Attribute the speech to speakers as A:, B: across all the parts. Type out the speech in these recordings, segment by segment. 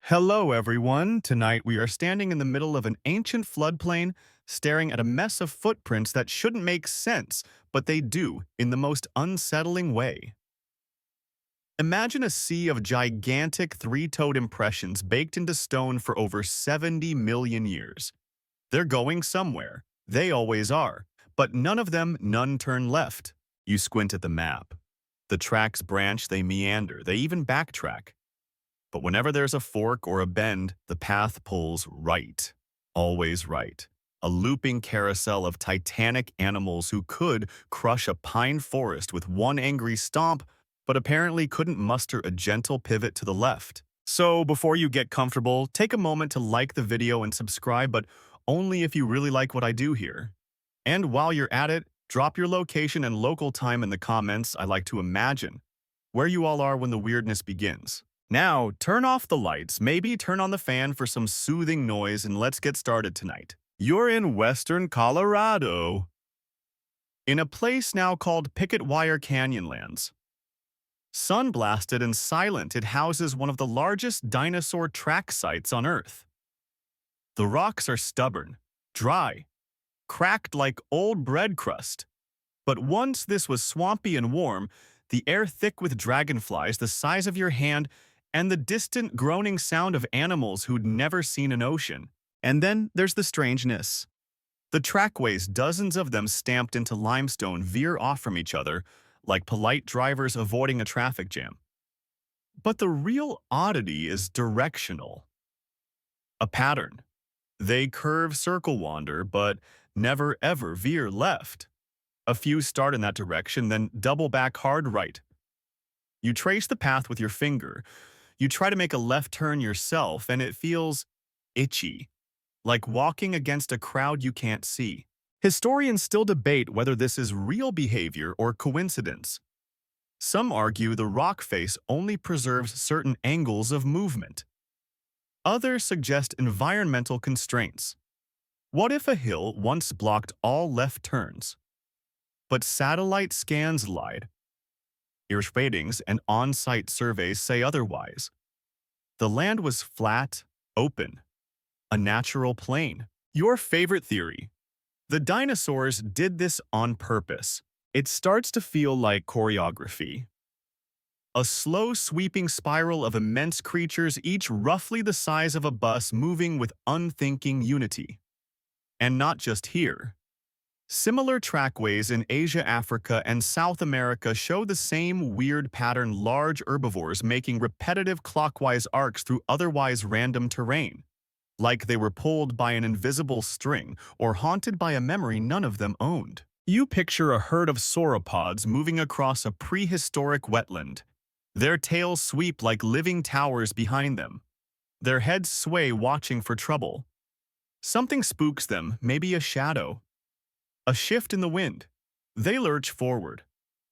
A: Hello, everyone. Tonight we are standing in the middle of an ancient floodplain, staring at a mess of footprints that shouldn't make sense, but they do in the most unsettling way. Imagine a sea of gigantic three-toed impressions baked into stone for over 70 million years. They're going somewhere. They always are. But none turn left. You squint at the map. The tracks branch, they meander, they even backtrack. But whenever there's a fork or a bend, the path pulls right. Always right. A looping carousel of titanic animals who could crush a pine forest with one angry stomp, but apparently couldn't muster a gentle pivot to the left. So before you get comfortable, take a moment to like the video and subscribe, but only if you really like what I do here. And while you're at it, drop your location and local time in the comments. I like to imagine where you all are when the weirdness begins. Now, turn off the lights, maybe turn on the fan for some soothing noise, and let's get started tonight. You're in western Colorado, in a place now called Picket Wire Canyonlands. Sun-blasted and silent, it houses one of the largest dinosaur track sites on Earth. The rocks are stubborn, dry, cracked like old bread crust. But once this was swampy and warm, the air thick with dragonflies the size of your hand, and the distant groaning sound of animals who'd never seen an ocean. And then there's the strangeness. The trackways, dozens of them stamped into limestone, veer off from each other, like polite drivers avoiding a traffic jam. But the real oddity is directional. A pattern. They curve circle wander, but never ever veer left. A few start in that direction, then double back hard right. You trace the path with your finger. You try to make a left turn yourself, and it feels itchy, like walking against a crowd you can't see. Historians still debate whether this is real behavior or coincidence. Some argue the rock face only preserves certain angles of movement. Others suggest environmental constraints. What if a hill once blocked all left turns? But satellite scans lied. Earth ratings and on-site surveys say otherwise. The land was flat, open, a natural plain. Your favorite theory. The dinosaurs did this on purpose. It starts to feel like choreography. A slow, sweeping spiral of immense creatures, each roughly the size of a bus, moving with unthinking unity. And not just here. Similar trackways in Asia, Africa, and South America show the same weird pattern, large herbivores making repetitive clockwise arcs through otherwise random terrain, like they were pulled by an invisible string or haunted by a memory none of them owned. You picture a herd of sauropods moving across a prehistoric wetland. Their tails sweep like living towers behind them. Their heads sway, watching for trouble. Something spooks them, maybe a shadow. A shift in the wind. They lurch forward.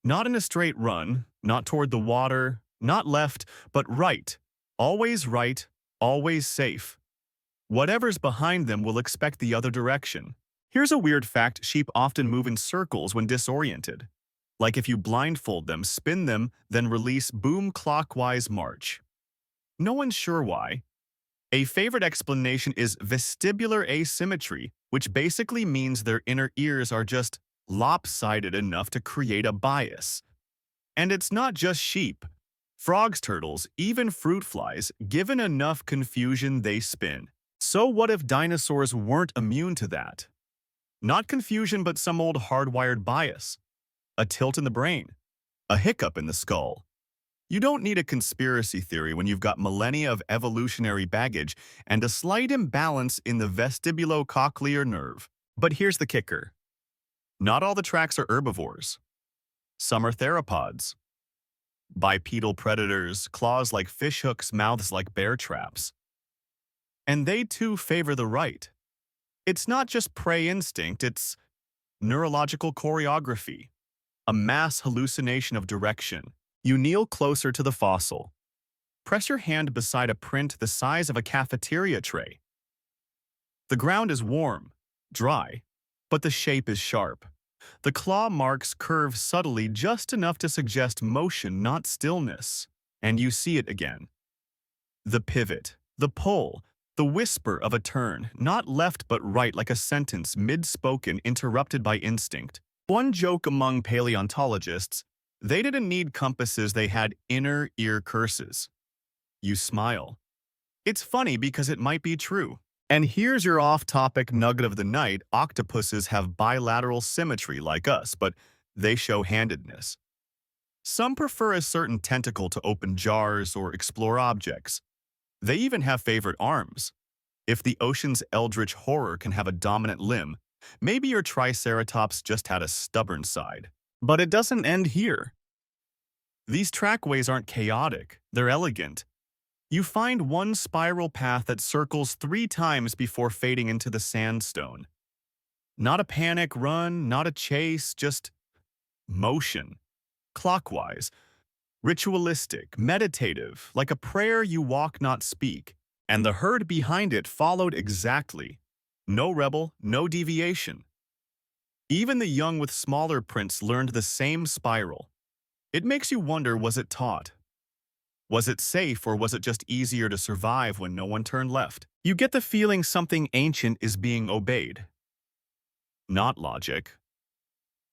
A: Not in a straight run, not toward the water, not left, but right. Always right, always safe. Whatever's behind them will expect the other direction. Here's a weird fact: sheep often move in circles when disoriented. Like if you blindfold them, spin them, then release, boom, clockwise march. No one's sure why. A favorite explanation is vestibular asymmetry, which basically means their inner ears are just lopsided enough to create a bias. And it's not just sheep. Frogs, turtles, even fruit flies, given enough confusion, they spin. So what if dinosaurs weren't immune to that? Not confusion, but some old hardwired bias. A tilt in the brain. A hiccup in the skull. You don't need a conspiracy theory when you've got millennia of evolutionary baggage and a slight imbalance in the vestibulocochlear nerve. But here's the kicker. Not all the tracks are herbivores. Some are theropods. Bipedal predators, claws like fishhooks, mouths like bear traps. And they too favor the right. It's not just prey instinct, it's neurological choreography, a mass hallucination of direction. You kneel closer to the fossil. Press your hand beside a print the size of a cafeteria tray. The ground is warm, dry, but the shape is sharp. The claw marks curve subtly, just enough to suggest motion, not stillness. And you see it again. The pivot. The pull, the whisper of a turn, not left but right like a sentence mid-spoken interrupted by instinct. One joke among paleontologists, they didn't need compasses, they had inner ear curses. You smile. It's funny because it might be true. And here's your off-topic nugget of the night. Octopuses have bilateral symmetry like us, but they show handedness. Some prefer a certain tentacle to open jars or explore objects. They even have favorite arms. If the ocean's eldritch horror can have a dominant limb, maybe your Triceratops just had a stubborn side. But it doesn't end here. These trackways aren't chaotic, they're elegant. You find one spiral path that circles 3 times before fading into the sandstone. Not a panic run, not a chase, just motion. Clockwise, ritualistic, meditative, like a prayer you walk not speak. And the herd behind it followed exactly. No rebel, no deviation. Even the young with smaller prints learned the same spiral. It makes you wonder, was it taught? Was it safe, or was it just easier to survive when no one turned left? You get the feeling something ancient is being obeyed. Not logic,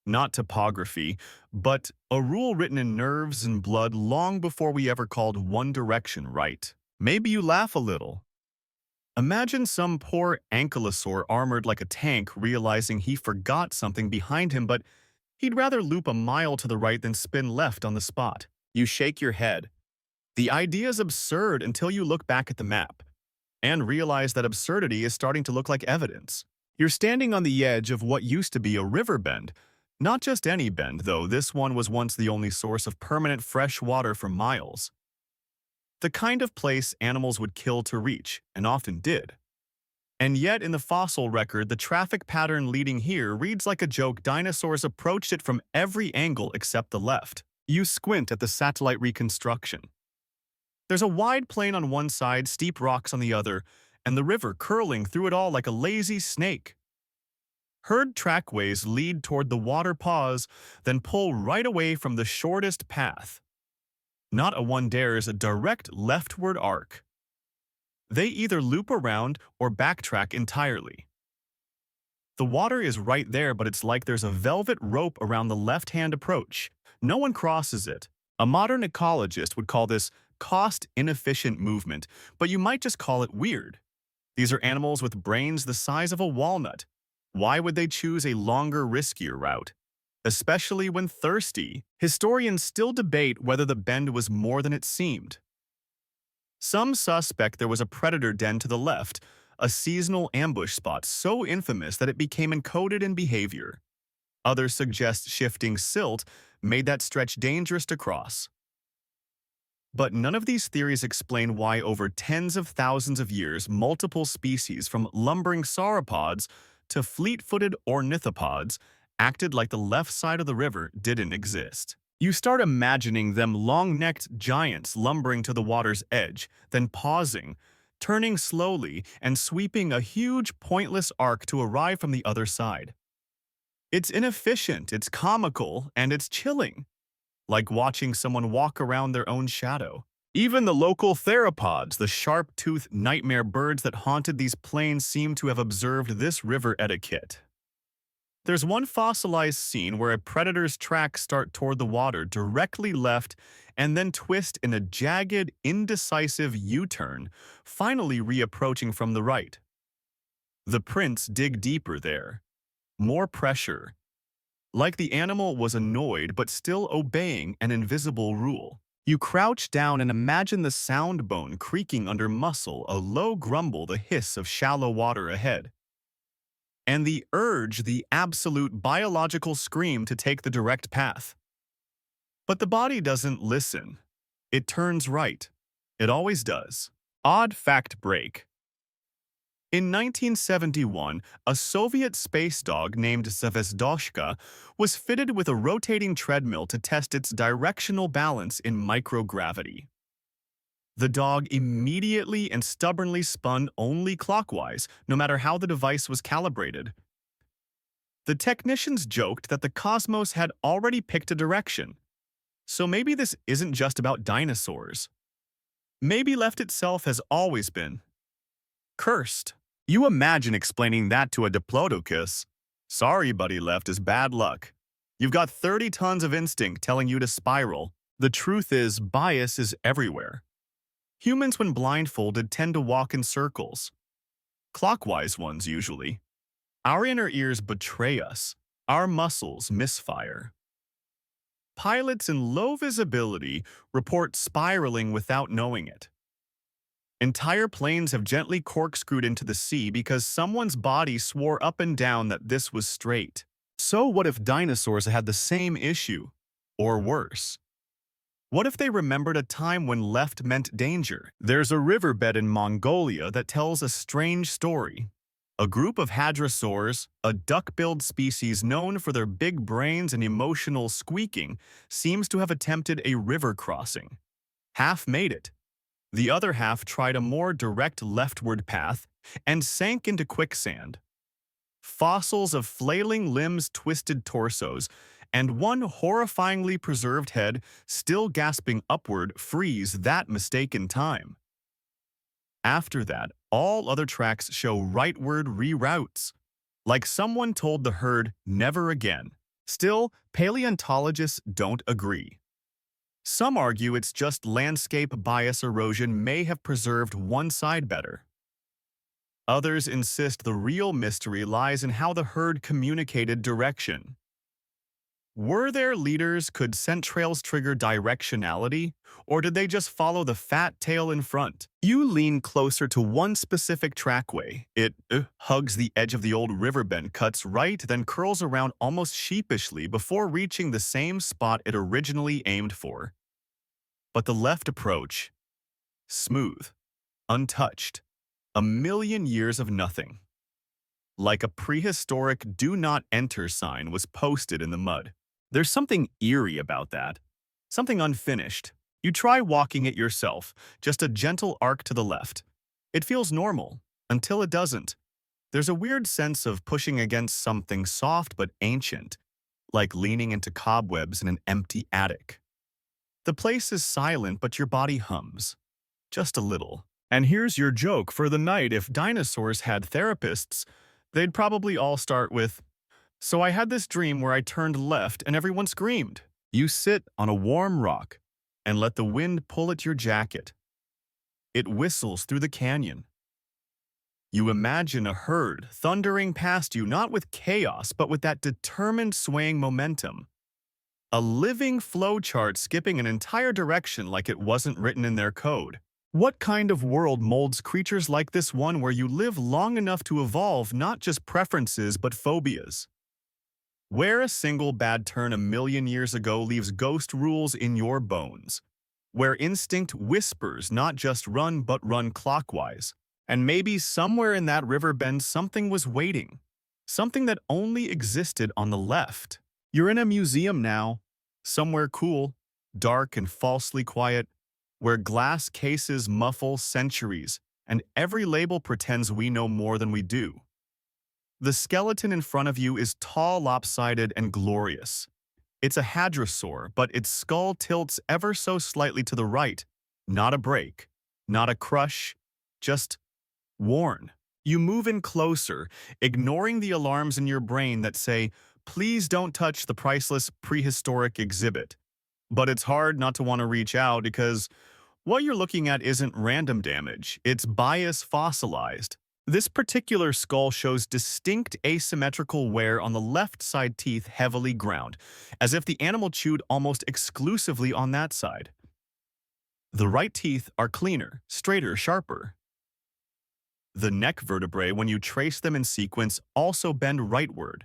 A: not topography, but a rule written in nerves and blood long before we ever called one direction right. Maybe you laugh a little. Imagine some poor ankylosaur armored like a tank realizing he forgot something behind him, but he'd rather loop a mile to the right than spin left on the spot. You shake your head. The idea is absurd until you look back at the map and realize that absurdity is starting to look like evidence. You're standing on the edge of what used to be a river bend. Not just any bend, though. This one was once the only source of permanent fresh water for miles. The kind of place animals would kill to reach, and often did. And yet, in the fossil record, the traffic pattern leading here reads like a joke. Dinosaurs approached it from every angle except the left. You squint at the satellite reconstruction. There's a wide plain on one side, steep rocks on the other, and the river curling through it all like a lazy snake. Herd trackways lead toward the water pause, then pull right away from the shortest path. Not a one dares a direct leftward arc. They either loop around or backtrack entirely. The water is right there, but it's like there's a velvet rope around the left-hand approach. No one crosses it. A modern ecologist would call this cost-inefficient movement, but you might just call it weird. These are animals with brains the size of a walnut. Why would they choose a longer, riskier route? Especially when thirsty. Historians still debate whether the bend was more than it seemed. Some suspect there was a predator den to the left, a seasonal ambush spot so infamous that it became encoded in behavior. Others suggest shifting silt made that stretch dangerous to cross. But none of these theories explain why over tens of thousands of years multiple species from lumbering sauropods to fleet-footed ornithopods acted like the left side of the river didn't exist. You start imagining them long-necked giants lumbering to the water's edge, then pausing, turning slowly, and sweeping a huge, pointless arc to arrive from the other side. It's inefficient, it's comical, and it's chilling, like watching someone walk around their own shadow. Even the local theropods, the sharp-toothed nightmare birds that haunted these plains, seem to have observed this river etiquette. There's one fossilized scene where a predator's tracks start toward the water, directly left, and then twist in a jagged, indecisive U-turn, finally reapproaching from the right. The prints dig deeper there. More pressure. Like the animal was annoyed but still obeying an invisible rule. You crouch down and imagine the sound bone creaking under muscle, a low grumble, the hiss of shallow water ahead. And the urge, the absolute biological scream to take the direct path. But the body doesn't listen. It turns right. It always does. Odd fact break. In 1971, a Soviet space dog named Zvezdoshka was fitted with a rotating treadmill to test its directional balance in microgravity. The dog immediately and stubbornly spun only clockwise, no matter how the device was calibrated. The technicians joked that the cosmos had already picked a direction. So maybe this isn't just about dinosaurs. Maybe left itself has always been cursed. You imagine explaining that to a diplodocus. Sorry, buddy, left is bad luck. You've got 30 tons of instinct telling you to spiral. The truth is, bias is everywhere. Humans, when blindfolded, tend to walk in circles. Clockwise ones, usually. Our inner ears betray us. Our muscles misfire. Pilots in low visibility report spiraling without knowing it. Entire planes have gently corkscrewed into the sea because someone's body swore up and down that this was straight. So what if dinosaurs had the same issue? Or worse? What if they remembered a time when left meant danger? There's a riverbed in Mongolia that tells a strange story. A group of hadrosaurs, a duck-billed species known for their big brains and emotional squeaking, seems to have attempted a river crossing. Half made it. The other half tried a more direct leftward path and sank into quicksand. Fossils of flailing limbs, twisted torsos, and one horrifyingly preserved head still gasping upward freeze that mistaken time. After that, all other tracks show rightward reroutes, like someone told the herd never again. Still, paleontologists don't agree. Some argue it's just landscape bias erosion may have preserved one side better. Others insist the real mystery lies in how the herd communicated direction. Were there leaders? Could scent trails trigger directionality? Or did they just follow the fat tail in front? You lean closer to one specific trackway. It hugs the edge of the old riverbend, cuts right, then curls around almost sheepishly before reaching the same spot it originally aimed for. But the left approach, smooth, untouched, a million years of nothing. Like a prehistoric "Do Not Enter" sign was posted in the mud. There's something eerie about that. Something unfinished. You try walking it yourself, just a gentle arc to the left. It feels normal, until it doesn't. There's a weird sense of pushing against something soft but ancient, like leaning into cobwebs in an empty attic. The place is silent, but your body hums. Just a little. And here's your joke for the night: if dinosaurs had therapists, they'd probably all start with, "So I had this dream where I turned left and everyone screamed." You sit on a warm rock and let the wind pull at your jacket. It whistles through the canyon. You imagine a herd thundering past you, not with chaos, but with that determined swaying momentum. A living flowchart skipping an entire direction like it wasn't written in their code. What kind of world molds creatures like this one where you live long enough to evolve not just preferences but phobias? Where a single bad turn a million years ago leaves ghost rules in your bones. Where instinct whispers not just run but run clockwise. And maybe somewhere in that river bend something was waiting. Something that only existed on the left. You're in a museum now. Somewhere cool, dark and falsely quiet, where glass cases muffle centuries and every label pretends we know more than we do. The skeleton in front of you is tall, lopsided, and glorious. It's a hadrosaur, but its skull tilts ever so slightly to the right. Not a break, not a crush, just worn. You move in closer, ignoring the alarms in your brain that say, "Please don't touch the priceless prehistoric exhibit." But it's hard not to want to reach out because what you're looking at isn't random damage, it's bias fossilized. This particular skull shows distinct asymmetrical wear on the left side, teeth heavily ground, as if the animal chewed almost exclusively on that side. The right teeth are cleaner, straighter, sharper. The neck vertebrae, when you trace them in sequence, also bend rightward.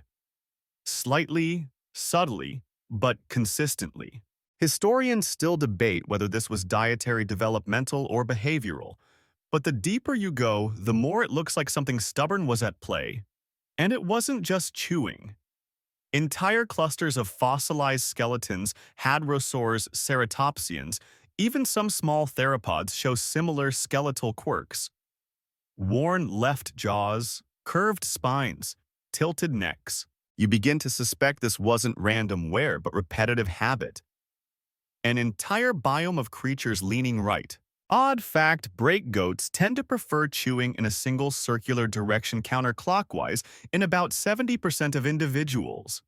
A: Slightly, subtly, but consistently. Historians still debate whether this was dietary, developmental, or behavioral. But the deeper you go, the more it looks like something stubborn was at play. And it wasn't just chewing. Entire clusters of fossilized skeletons, hadrosaurs, ceratopsians, even some small theropods show similar skeletal quirks. Worn left jaws, curved spines, tilted necks. You begin to suspect this wasn't random wear, but repetitive habit. An entire biome of creatures leaning right, Odd fact, brake goats tend to prefer chewing in a single circular direction counterclockwise in about 70% of individuals.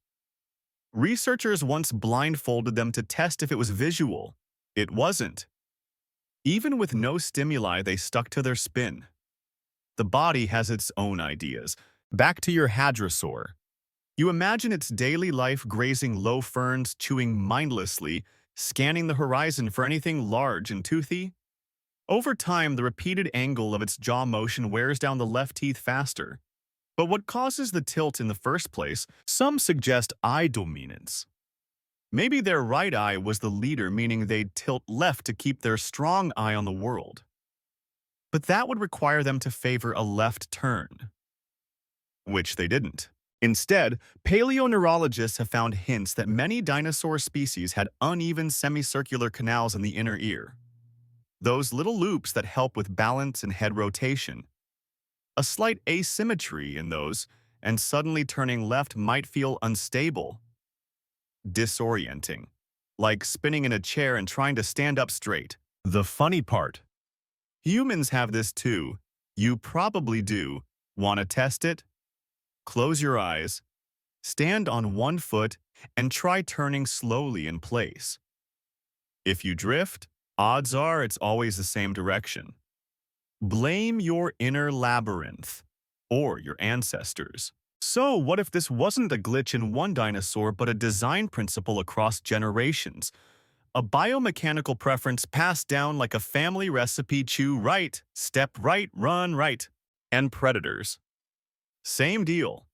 A: Researchers once blindfolded them to test if it was visual. It wasn't. Even with no stimuli, they stuck to their spin. The body has its own ideas. Back to your hadrosaur. You imagine its daily life grazing low ferns, chewing mindlessly, scanning the horizon for anything large and toothy. Over time, the repeated angle of its jaw motion wears down the left teeth faster. But what causes the tilt in the first place? Some suggest eye dominance. Maybe their right eye was the leader, meaning they'd tilt left to keep their strong eye on the world. But that would require them to favor a left turn, which they didn't. Instead, paleoneurologists have found hints that many dinosaur species had uneven semicircular canals in the inner ear. Those little loops that help with balance and head rotation. A slight asymmetry in those, and suddenly turning left might feel unstable, disorienting, like spinning in a chair and trying to stand up straight. The funny part. Humans have this too. You probably do. Want to test it? Close your eyes, stand on one foot, and try turning slowly in place. If you drift, odds are it's always the same direction. Blame your inner labyrinth, or your ancestors. So what if this wasn't a glitch in one dinosaur but a design principle across generations? A biomechanical preference passed down like a family recipe: chew right, step right, run right. And predators. Same deal.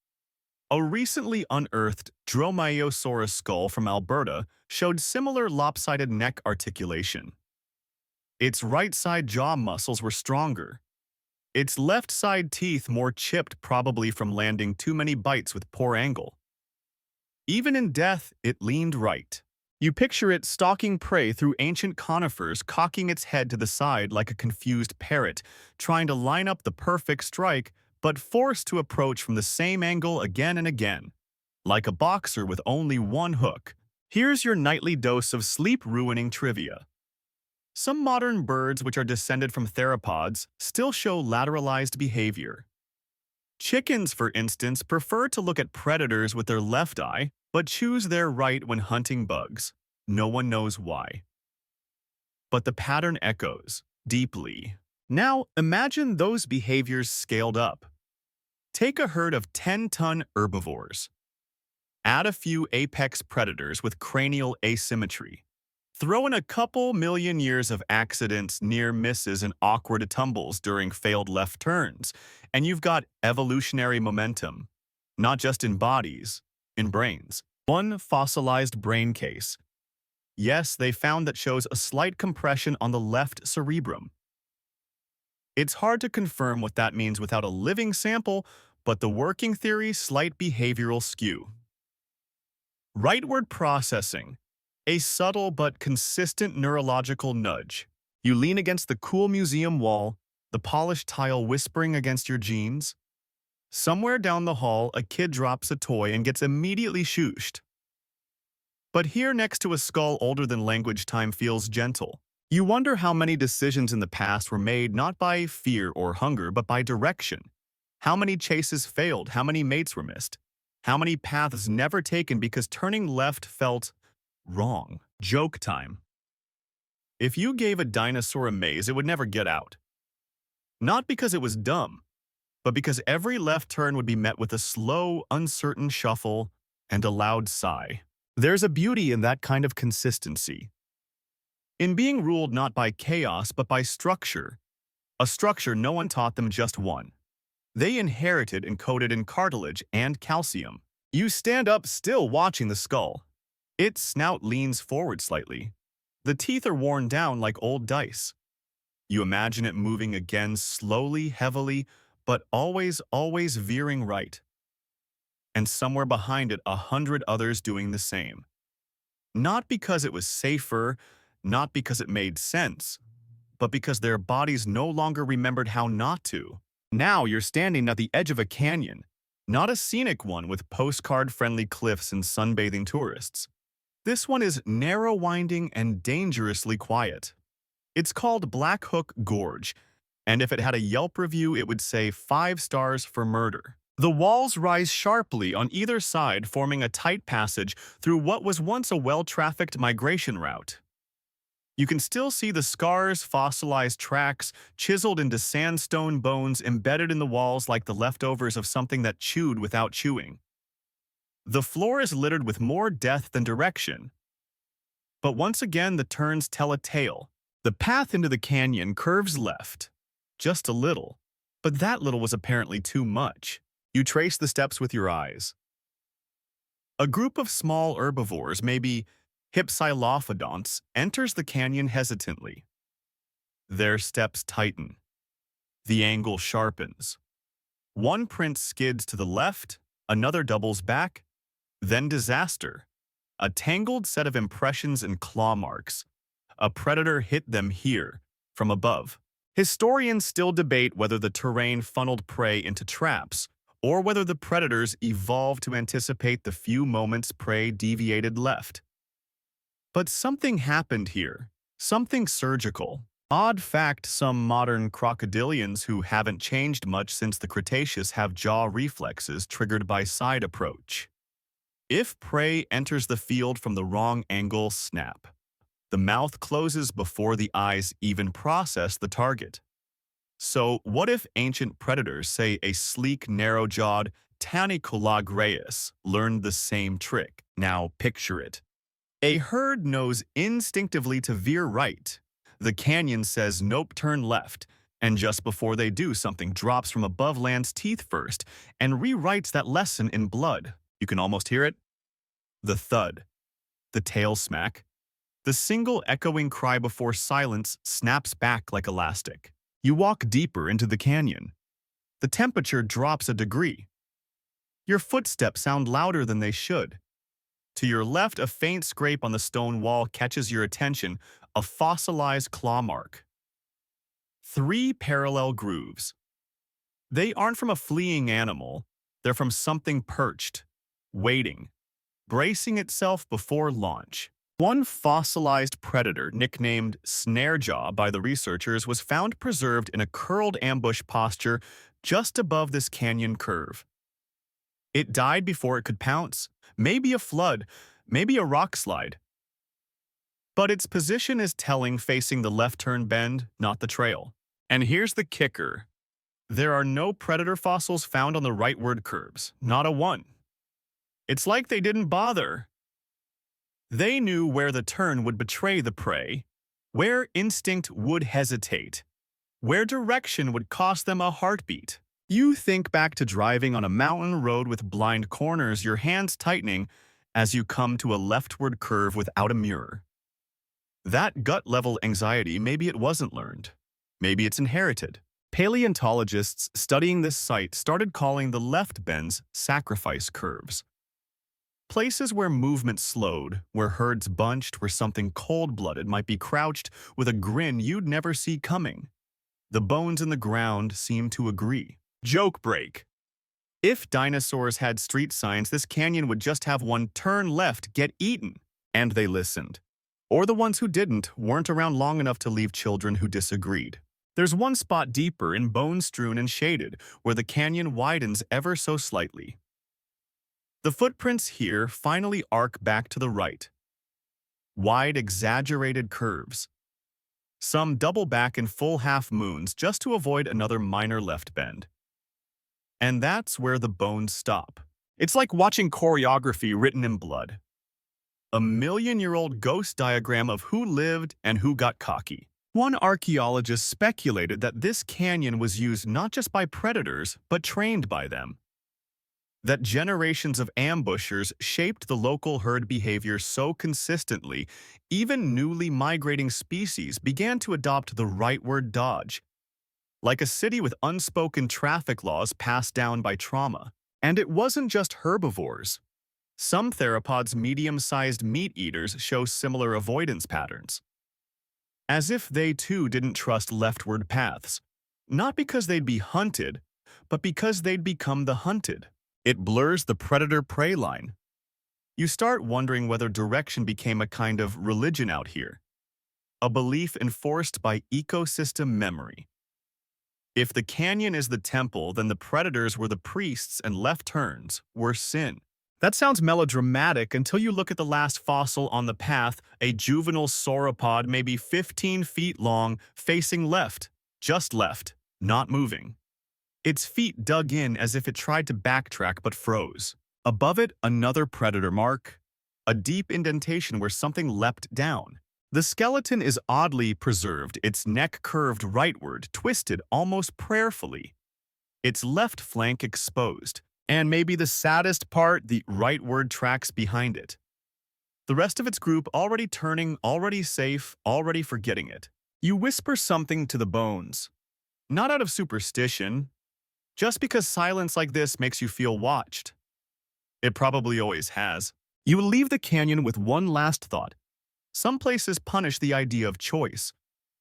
A: A recently unearthed Dromaeosaurus skull from Alberta showed similar lopsided neck articulation. Its right side jaw muscles were stronger. Its left side teeth more chipped, probably from landing too many bites with poor angle. Even in death, it leaned right. You picture it stalking prey through ancient conifers, cocking its head to the side like a confused parrot, trying to line up the perfect strike, but forced to approach from the same angle again and again, like a boxer with only one hook. Here's your nightly dose of sleep-ruining trivia. Some modern birds, which are descended from theropods, still show lateralized behavior. Chickens, for instance, prefer to look at predators with their left eye, but choose their right when hunting bugs. No one knows why. But the pattern echoes deeply. Now, imagine those behaviors scaled up. Take a herd of 10-ton herbivores. Add a few apex predators with cranial asymmetry. Throw in a couple million years of accidents, near misses, and awkward tumbles during failed left turns, and you've got evolutionary momentum. Not just in bodies, in brains. One fossilized brain case. Yes, they found that shows a slight compression on the left cerebrum. It's hard to confirm what that means without a living sample, but the working theory: slight behavioral skew. Rightward processing. A subtle but consistent neurological nudge. You lean against the cool museum wall, the polished tile whispering against your jeans. Somewhere down the hall, a kid drops a toy and gets immediately shooshed. But here next to a skull older than language, time feels gentle. You wonder how many decisions in the past were made not by fear or hunger, but by direction. How many chases failed, how many mates were missed, how many paths never taken because turning left felt wrong. Joke time. If you gave a dinosaur a maze, it would never get out. Not because it was dumb, but because every left turn would be met with a slow, uncertain shuffle and a loud sigh. There's a beauty in that kind of consistency. In being ruled not by chaos, but by structure. A structure no one taught them, just one. They inherited encoded in cartilage and calcium. You stand up still watching the skull. Its snout leans forward slightly. The teeth are worn down like old dice. You imagine it moving again, slowly, heavily, but always veering right. And somewhere behind it, 100 others doing the same. Not because it was safer, not because it made sense, but because their bodies no longer remembered how not to. Now you're standing at the edge of a canyon, not a scenic one with postcard-friendly cliffs and sunbathing tourists. This one is narrow, winding, and dangerously quiet. It's called Black Hook Gorge, and if it had a Yelp review, it would say 5 stars for murder. The walls rise sharply on either side, forming a tight passage through what was once a well-trafficked migration route. You can still see the scars, fossilized tracks, chiseled into sandstone bones embedded in the walls like the leftovers of something that chewed without chewing. The floor is littered with more death than direction. But once again, the turns tell a tale. The path into the canyon curves left. Just a little. But that little was apparently too much. You trace the steps with your eyes. A group of small herbivores, maybe hypsilophodonts, enters the canyon hesitantly. Their steps tighten. The angle sharpens. One print skids to the left, another doubles back, then disaster. A tangled set of impressions and claw marks. A predator hit them here, from above. Historians still debate whether the terrain funneled prey into traps, or whether the predators evolved to anticipate the few moments prey deviated left. But something happened here, something surgical. Odd fact, some modern crocodilians who haven't changed much since the Cretaceous have jaw reflexes triggered by side approach. If prey enters the field from the wrong angle, snap. The mouth closes before the eyes even process the target. So what if ancient predators, say a sleek, narrow-jawed Tanicolagreus, learned the same trick? Now picture it. A herd knows instinctively to veer right. The canyon says nope, turn left. And just before they do, something drops from above land's teeth first and rewrites that lesson in blood. You can almost hear it. The thud. The tail smack. The single echoing cry before silence snaps back like elastic. You walk deeper into the canyon. The temperature drops a degree. Your footsteps sound louder than they should. To your left, a faint scrape on the stone wall catches your attention, a fossilized claw mark. 3 parallel grooves. They aren't from a fleeing animal. They're from something perched, waiting, bracing itself before launch. One fossilized predator, nicknamed snarejaw by the researchers, was found preserved in a curled ambush posture just above this canyon curve. It died before it could pounce, maybe a flood, maybe a rock slide. But its position is telling, facing the left turn bend, not the trail. And here's the kicker. There are no predator fossils found on the rightward curves, not a one. It's like they didn't bother. They knew where the turn would betray the prey, where instinct would hesitate, where direction would cost them a heartbeat. You think back to driving on a mountain road with blind corners, your hands tightening as you come to a leftward curve without a mirror. That gut-level anxiety, maybe it wasn't learned. Maybe it's inherited. Paleontologists studying this site started calling the left bends sacrifice curves. Places where movement slowed, where herds bunched, where something cold-blooded might be crouched with a grin you'd never see coming. The bones in the ground seem to agree. Joke break. If dinosaurs had street signs, this canyon would just have one turn left, get eaten. And they listened. Or the ones who didn't weren't around long enough to leave children who disagreed. There's one spot deeper in bone-strewn and shaded where the canyon widens ever so slightly. The footprints here finally arc back to the right. Wide, exaggerated curves. Some double back in full half moons just to avoid another minor left bend. And that's where the bones stop. It's like watching choreography written in blood. A million-year-old ghost diagram of who lived and who got cocky. One archaeologist speculated that this canyon was used not just by predators, but trained by them. That generations of ambushers shaped the local herd behavior so consistently, even newly migrating species began to adopt the rightward dodge. Like a city with unspoken traffic laws passed down by trauma. And it wasn't just herbivores. Some theropods, medium-sized meat-eaters, show similar avoidance patterns. As if they too didn't trust leftward paths. Not because they'd be hunted, but because they'd become the hunted. It blurs the predator-prey line. You start wondering whether direction became a kind of religion out here. a belief enforced by ecosystem memory. If the canyon is the temple, then the predators were the priests and left turns were sin. That sounds melodramatic until you look at the last fossil on the path, a juvenile sauropod maybe 15 feet long, facing left, just left, not moving. Its feet dug in as if it tried to backtrack but froze. Above it, another predator mark, a deep indentation where something leapt down. The skeleton is oddly preserved, its neck curved rightward, twisted almost prayerfully, its left flank exposed, and maybe the saddest part, the rightward tracks behind it. The rest of its group already turning, already safe, already forgetting it. You whisper something to the bones, not out of superstition, just because silence like this makes you feel watched. It probably always has. You leave the canyon with one last thought. Some places punish the idea of choice,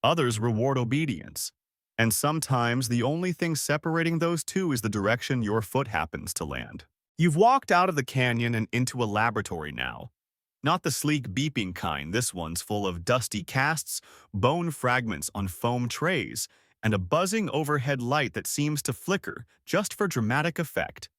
A: others reward obedience, and sometimes the only thing separating those two is the direction your foot happens to land. You've walked out of the canyon and into a laboratory now. Not the sleek beeping kind, this one's full of dusty casts, bone fragments on foam trays, and a buzzing overhead light that seems to flicker just for dramatic effect.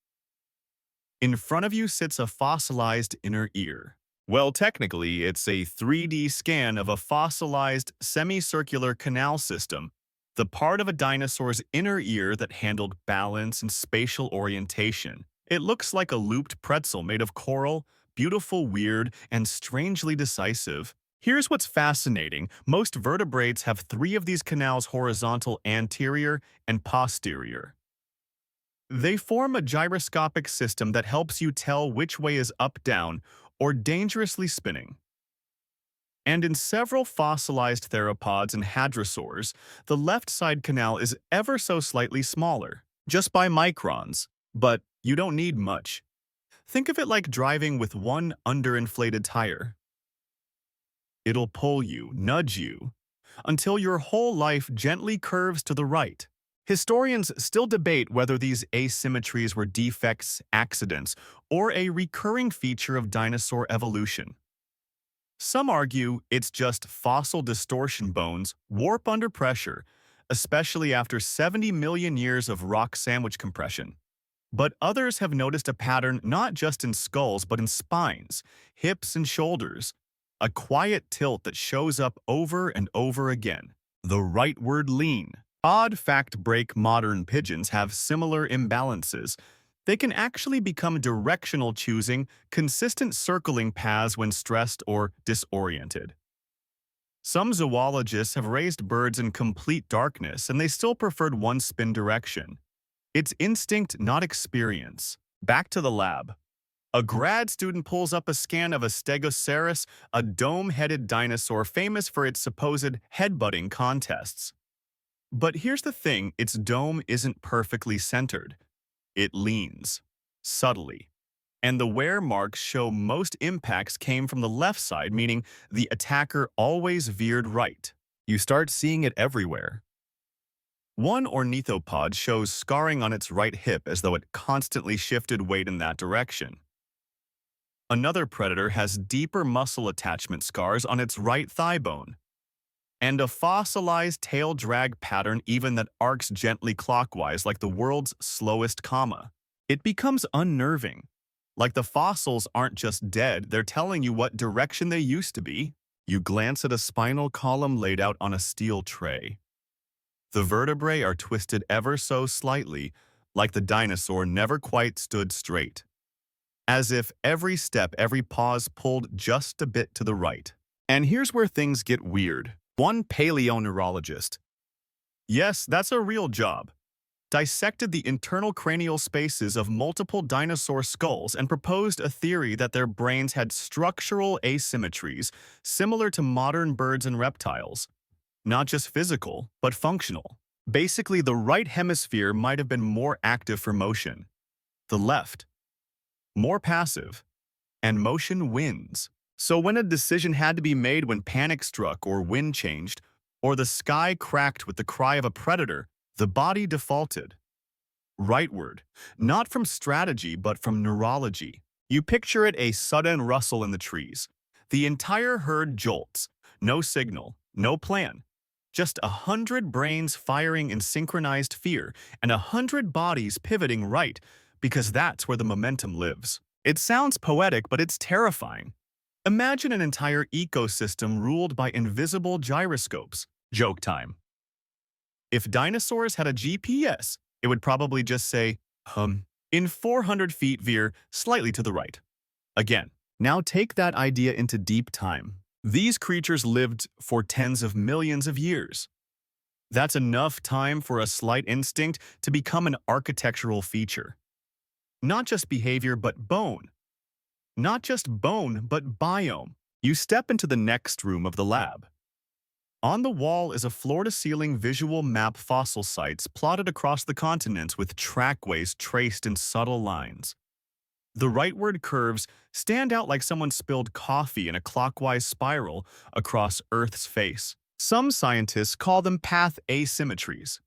A: In front of you sits a fossilized inner ear. Well, technically, it's a 3D scan of a fossilized semicircular canal system, the part of a dinosaur's inner ear that handled balance and spatial orientation. It looks like a looped pretzel made of coral, beautiful, weird, and strangely decisive. Here's what's fascinating. Most vertebrates have 3 of these canals: horizontal, anterior, and posterior. They form a gyroscopic system that helps you tell which way is up, down, or dangerously spinning. And in several fossilized theropods and hadrosaurs, the left side canal is ever so slightly smaller, just by microns, but you don't need much. Think of it like driving with one underinflated tire. It'll pull you, nudge you, until your whole life gently curves to the right. Historians still debate whether these asymmetries were defects, accidents, or a recurring feature of dinosaur evolution. Some argue it's just fossil distortion bones warp under pressure, especially after 70 million years of rock sandwich compression. But others have noticed a pattern not just in skulls but in spines, hips, and shoulders, a quiet tilt that shows up over and over again. The rightward lean. Odd fact: break modern pigeons have similar imbalances. They can actually become directional, choosing consistent circling paths when stressed or disoriented. Some zoologists have raised birds in complete darkness and they still preferred one spin direction. It's instinct, not experience. Back to the lab. A grad student pulls up a scan of a stegosaurus, a dome-headed dinosaur famous for its supposed headbutting contests. But here's the thing, its dome isn't perfectly centered. It leans, subtly. And the wear marks show most impacts came from the left side, meaning the attacker always veered right. You start seeing it everywhere. One ornithopod shows scarring on its right hip as though it constantly shifted weight in that direction. Another predator has deeper muscle attachment scars on its right thigh bone, and a fossilized tail drag pattern even that arcs gently clockwise like the world's slowest comma. It becomes unnerving. Like the fossils aren't just dead, they're telling you what direction they used to be. You glance at a spinal column laid out on a steel tray. The vertebrae are twisted ever so slightly, like the dinosaur never quite stood straight. As if every step, every pause pulled just a bit to the right. And here's where things get weird. One paleoneurologist, yes, that's a real job, dissected the internal cranial spaces of multiple dinosaur skulls and proposed a theory that their brains had structural asymmetries similar to modern birds and reptiles. Not just physical, but functional. Basically, the right hemisphere might have been more active for motion. The left, more passive, and motion wins. So when a decision had to be made, when panic struck or wind changed, or the sky cracked with the cry of a predator, the body defaulted. Rightward, not from strategy but from neurology. You picture it: a sudden rustle in the trees. The entire herd jolts. No signal, No plan. Just 100 brains firing in synchronized fear and 100 bodies pivoting right, because that's where the momentum lives. It sounds poetic, but it's terrifying. Imagine an entire ecosystem ruled by invisible gyroscopes. Joke time. If dinosaurs had a GPS, it would probably just say, in 400 feet veer slightly to the right. Again, now take that idea into deep time. These creatures lived for tens of millions of years. That's enough time for a slight instinct to become an architectural feature. Not just behavior, but bone. Not just bone, but biome. You step into the next room of the lab. On the wall is a floor-to-ceiling visual map fossil sites plotted across the continents with trackways traced in subtle lines. The rightward curves stand out like someone spilled coffee in a clockwise spiral across Earth's face. Some scientists call them path asymmetries.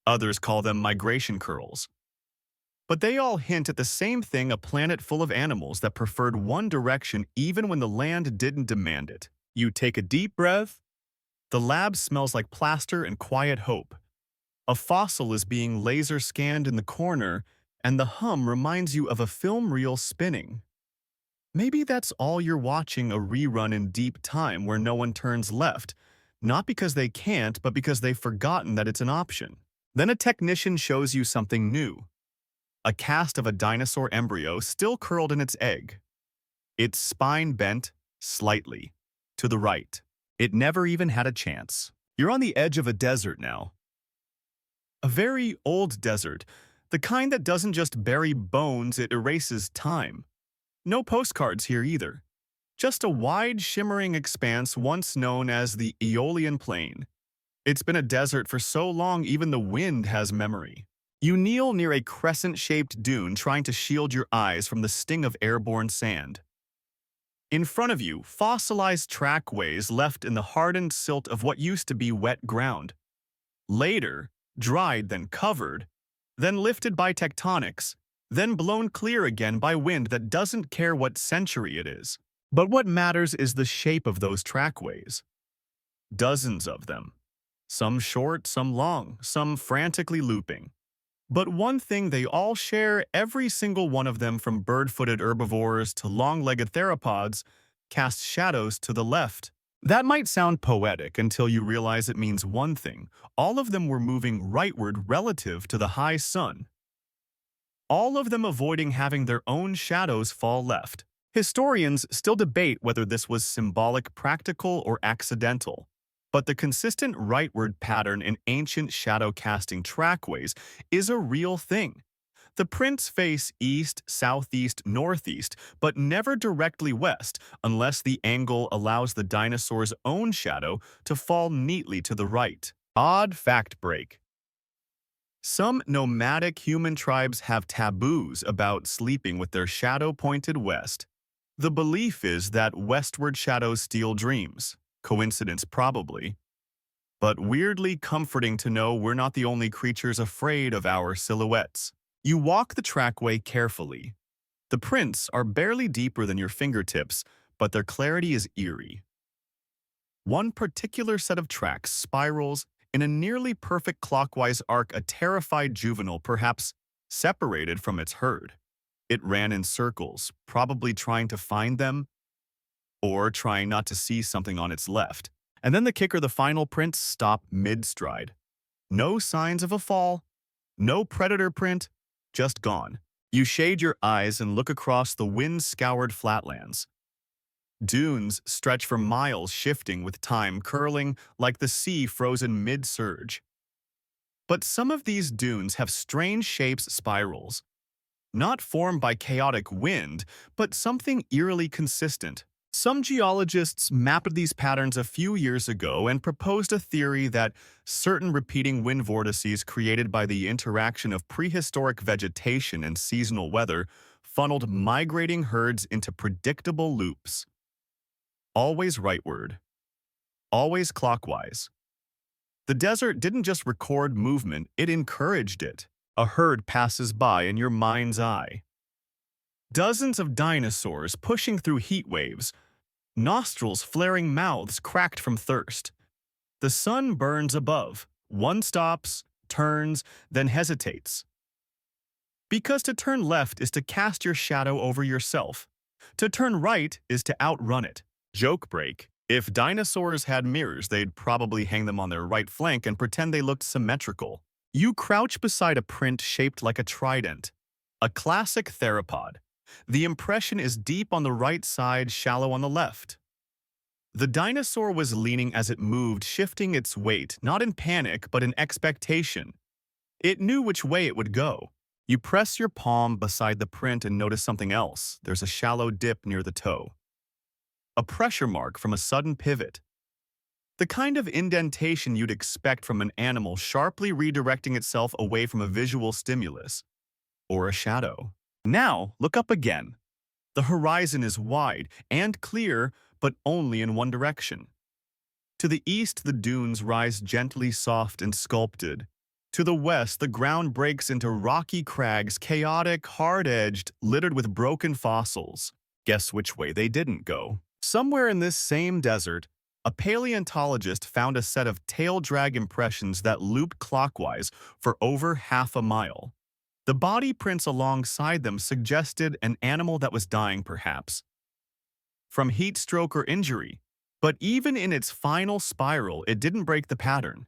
A: Others call them migration curls. But they all hint at the same thing: a planet full of animals that preferred one direction even when the land didn't demand it. You take a deep breath. The lab smells like plaster and quiet hope. A fossil is being laser scanned in the corner, and the hum reminds you of a film reel spinning. Maybe that's all you're watching: a rerun in deep time where no one turns left, not because they can't, but because they've forgotten that it's an option. Then a technician shows you something new. A cast of a dinosaur embryo still curled in its egg. Its spine bent slightly to the right. It never even had a chance. You're on the edge of a desert now. A very old desert, the kind that doesn't just bury bones, it erases time. No postcards here either. Just a wide, shimmering expanse once known as the Aeolian Plain. It's been a desert for so long even the wind has memory. You kneel near a crescent-shaped dune trying to shield your eyes from the sting of airborne sand. In front of you, fossilized trackways left in the hardened silt of what used to be wet ground. Later, dried, then covered, then lifted by tectonics, then blown clear again by wind that doesn't care what century it is. But what matters is the shape of those trackways. Dozens of them. Some short, some long, some frantically looping. But one thing they all share: every single one of them, from bird-footed herbivores to long-legged theropods, casts shadows to the left. That might sound poetic until you realize it means one thing: all of them were moving rightward relative to the high sun. All of them avoiding having their own shadows fall left. Historians still debate whether this was symbolic, practical, or accidental. But the consistent rightward pattern in ancient shadow-casting trackways is a real thing. The prints face east, southeast, northeast, but never directly west unless the angle allows the dinosaur's own shadow to fall neatly to the right. Odd fact break. Some nomadic human tribes have taboos about sleeping with their shadow pointed west. The belief is that westward shadows steal dreams. Coincidence probably. But weirdly comforting to know we're not the only creatures afraid of our silhouettes. You walk the trackway carefully. The prints are barely deeper than your fingertips, but their clarity is eerie. One particular set of tracks spirals in a nearly perfect clockwise arc, a terrified juvenile perhaps separated from its herd. It ran in circles, probably trying to find them, or trying not to see something on its left. And then the kicker: the final prints stop mid-stride. No signs of a fall, no predator print, just gone. You shade your eyes and look across the wind-scoured flatlands. Dunes stretch for miles, shifting with time, curling like the sea frozen mid-surge. But some of these dunes have strange shapes: spirals. Not formed by chaotic wind, but something eerily consistent. Some geologists mapped these patterns a few years ago and proposed a theory that certain repeating wind vortices created by the interaction of prehistoric vegetation and seasonal weather funneled migrating herds into predictable loops. Always rightward. Always clockwise. The desert didn't just record movement, it encouraged it. A herd passes by in your mind's eye. Dozens of dinosaurs pushing through heat waves, nostrils flaring, mouths cracked from thirst. The sun burns above. One stops, turns, then hesitates. Because to turn left is to cast your shadow over yourself. To turn right is to outrun it. Joke break. If dinosaurs had mirrors, they'd probably hang them on their right flank and pretend they looked symmetrical. You crouch beside a print shaped like a trident. A classic theropod. The impression is deep on the right side, shallow on the left. The dinosaur was leaning as it moved, shifting its weight, not in panic, but in expectation. It knew which way it would go. You press your palm beside the print and notice something else. There's a shallow dip near the toe. A pressure mark from a sudden pivot. The kind of indentation you'd expect from an animal sharply redirecting itself away from a visual stimulus. Or a shadow. Now, look up again. The horizon is wide and clear, but only in one direction. To the east, the dunes rise gently soft and sculpted. To the west, the ground breaks into rocky crags, chaotic, hard-edged, littered with broken fossils. Guess which way they didn't go? Somewhere in this same desert, a paleontologist found a set of tail drag impressions that looped clockwise for over half a mile. The body prints alongside them suggested an animal that was dying, perhaps, from heat stroke or injury. But even in its final spiral, it didn't break the pattern.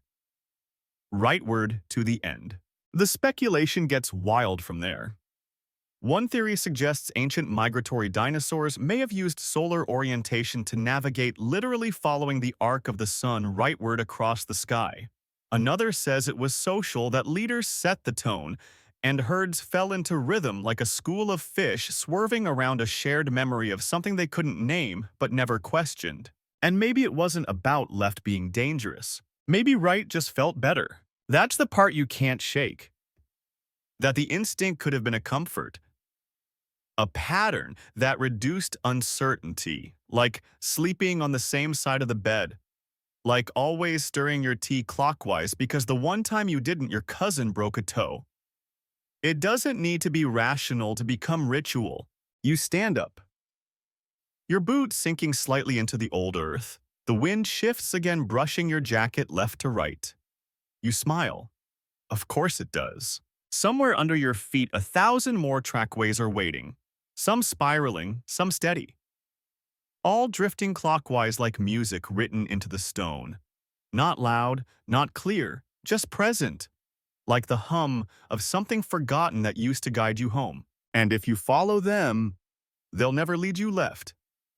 A: Rightward to the end. The speculation gets wild from there. One theory suggests ancient migratory dinosaurs may have used solar orientation to navigate, literally following the arc of the sun rightward across the sky. Another says it was social, that leaders set the tone, and herds fell into rhythm like a school of fish swerving around a shared memory of something they couldn't name but never questioned. And maybe it wasn't about left being dangerous. Maybe right just felt better. That's the part you can't shake. That the instinct could have been a comfort. A pattern that reduced uncertainty, like sleeping on the same side of the bed, like always stirring your tea clockwise because the one time you didn't, your cousin broke a toe. It doesn't need to be rational to become ritual. You stand up. Your boot sinking slightly into the old earth. The wind shifts again, brushing your jacket left to right. You smile. Of course it does. Somewhere under your feet, 1,000 more trackways are waiting. Some spiraling, some steady. All drifting clockwise like music written into the stone. Not loud, not clear, just present. Like the hum of something forgotten that used to guide you home. And if you follow them, they'll never lead you left.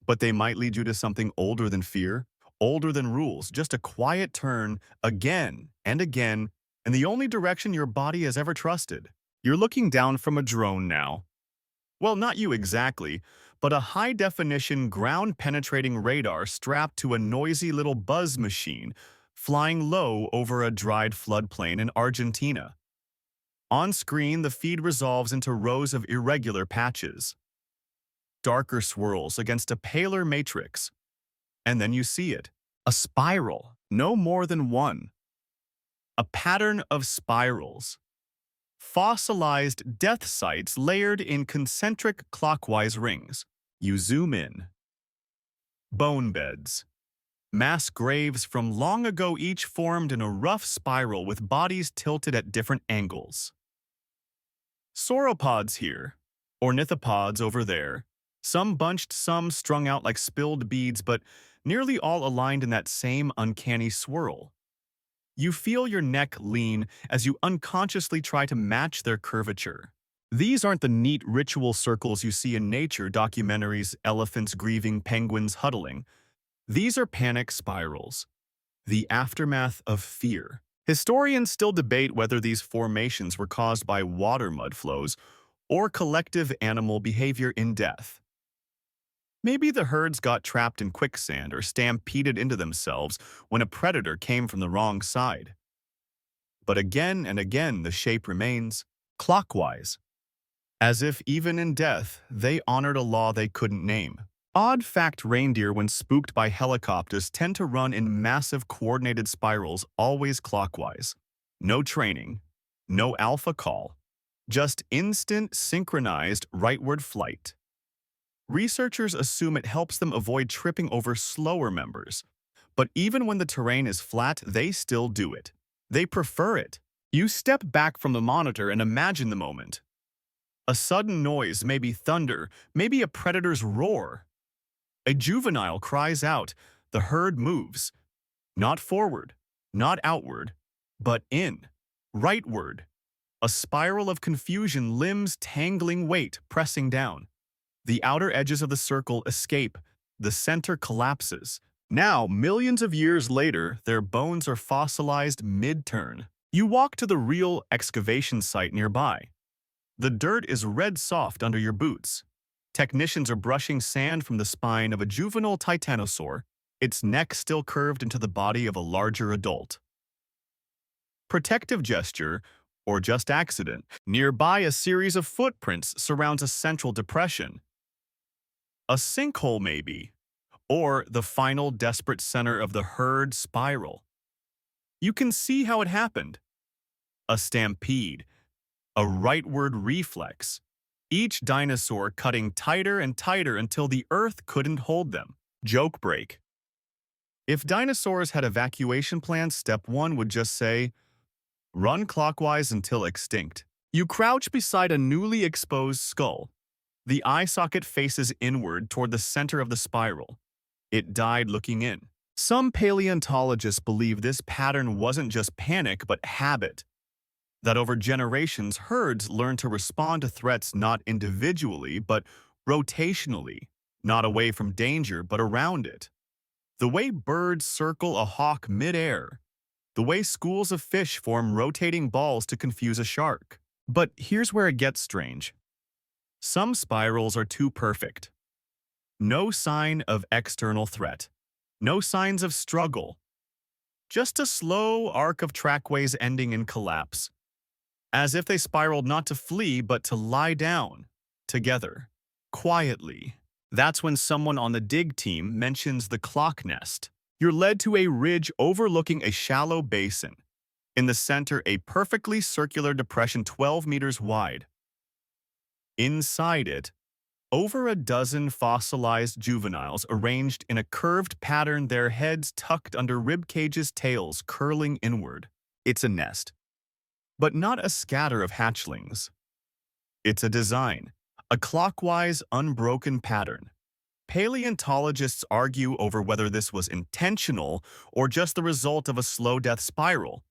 A: But they might lead you to something older than fear, older than rules, just a quiet turn again and again, in the only direction your body has ever trusted. You're looking down from a drone now. Well, not you exactly, but a high-definition, ground-penetrating radar strapped to a noisy little buzz machine flying low over a dried floodplain in Argentina. On screen, the feed resolves into rows of irregular patches. Darker swirls against a paler matrix. And then you see it. A spiral, no more than one. A pattern of spirals. Fossilized death sites layered in concentric clockwise rings. You zoom in. Bone beds. Mass graves from long ago, each formed in a rough spiral with bodies tilted at different angles. Sauropods here, ornithopods over there. Some bunched, some strung out like spilled beads, but nearly all aligned in that same uncanny swirl. You feel your neck lean as you unconsciously try to match their curvature. These aren't the neat ritual circles you see in nature documentaries, elephants grieving, penguins huddling. These are panic spirals, the aftermath of fear. Historians still debate whether these formations were caused by water mud flows or collective animal behavior in death. Maybe the herds got trapped in quicksand or stampeded into themselves when a predator came from the wrong side. But again and again, the shape remains clockwise, as if even in death, they honored a law they couldn't name. Odd fact: reindeer, when spooked by helicopters, tend to run in massive coordinated spirals, always clockwise. No training, no alpha call, just instant synchronized rightward flight. Researchers assume it helps them avoid tripping over slower members, But even when the terrain is flat, they still do it. They prefer it. You step back from the monitor and imagine the moment. A sudden noise, maybe thunder, maybe a predator's roar. A juvenile cries out. The herd moves. Not forward, not outward, but in, rightward. A spiral of confusion, limbs tangling, weight pressing down. The outer edges of the circle escape. The center collapses. Now, millions of years later, their bones are fossilized mid-turn. You walk to the real excavation site nearby. The dirt is red soft under your boots. Technicians are brushing sand from the spine of a juvenile titanosaur, its neck still curved into the body of a larger adult. Protective gesture, or just accident. Nearby, a series of footprints surrounds a central depression. A sinkhole, maybe, or the final desperate center of the herd spiral. You can see how it happened. A stampede, a rightward reflex, each dinosaur cutting tighter and tighter until the earth couldn't hold them. Joke break. If dinosaurs had evacuation plans, step 1 would just say, run clockwise until extinct. You crouch beside a newly exposed skull. The eye socket faces inward toward the center of the spiral. It died looking in. Some paleontologists believe this pattern wasn't just panic but habit. That over generations, herds learned to respond to threats not individually but rotationally, not away from danger but around it. The way birds circle a hawk mid-air. The way schools of fish form rotating balls to confuse a shark. But here's where it gets strange. Some spirals are too perfect. No sign of external threat. No signs of struggle. Just a slow arc of trackways ending in collapse. As if they spiraled not to flee but to lie down, together, quietly. That's when someone on the dig team mentions the clock nest. You're led to a ridge overlooking a shallow basin. In the center, a perfectly circular depression 12 meters wide. Inside it, over a dozen fossilized juveniles arranged in a curved pattern, their heads tucked under rib cages, tails curling inward. It's a nest, but not a scatter of hatchlings. It's a design, a clockwise, unbroken pattern. Paleontologists argue over whether this was intentional or just the result of a slow death spiral.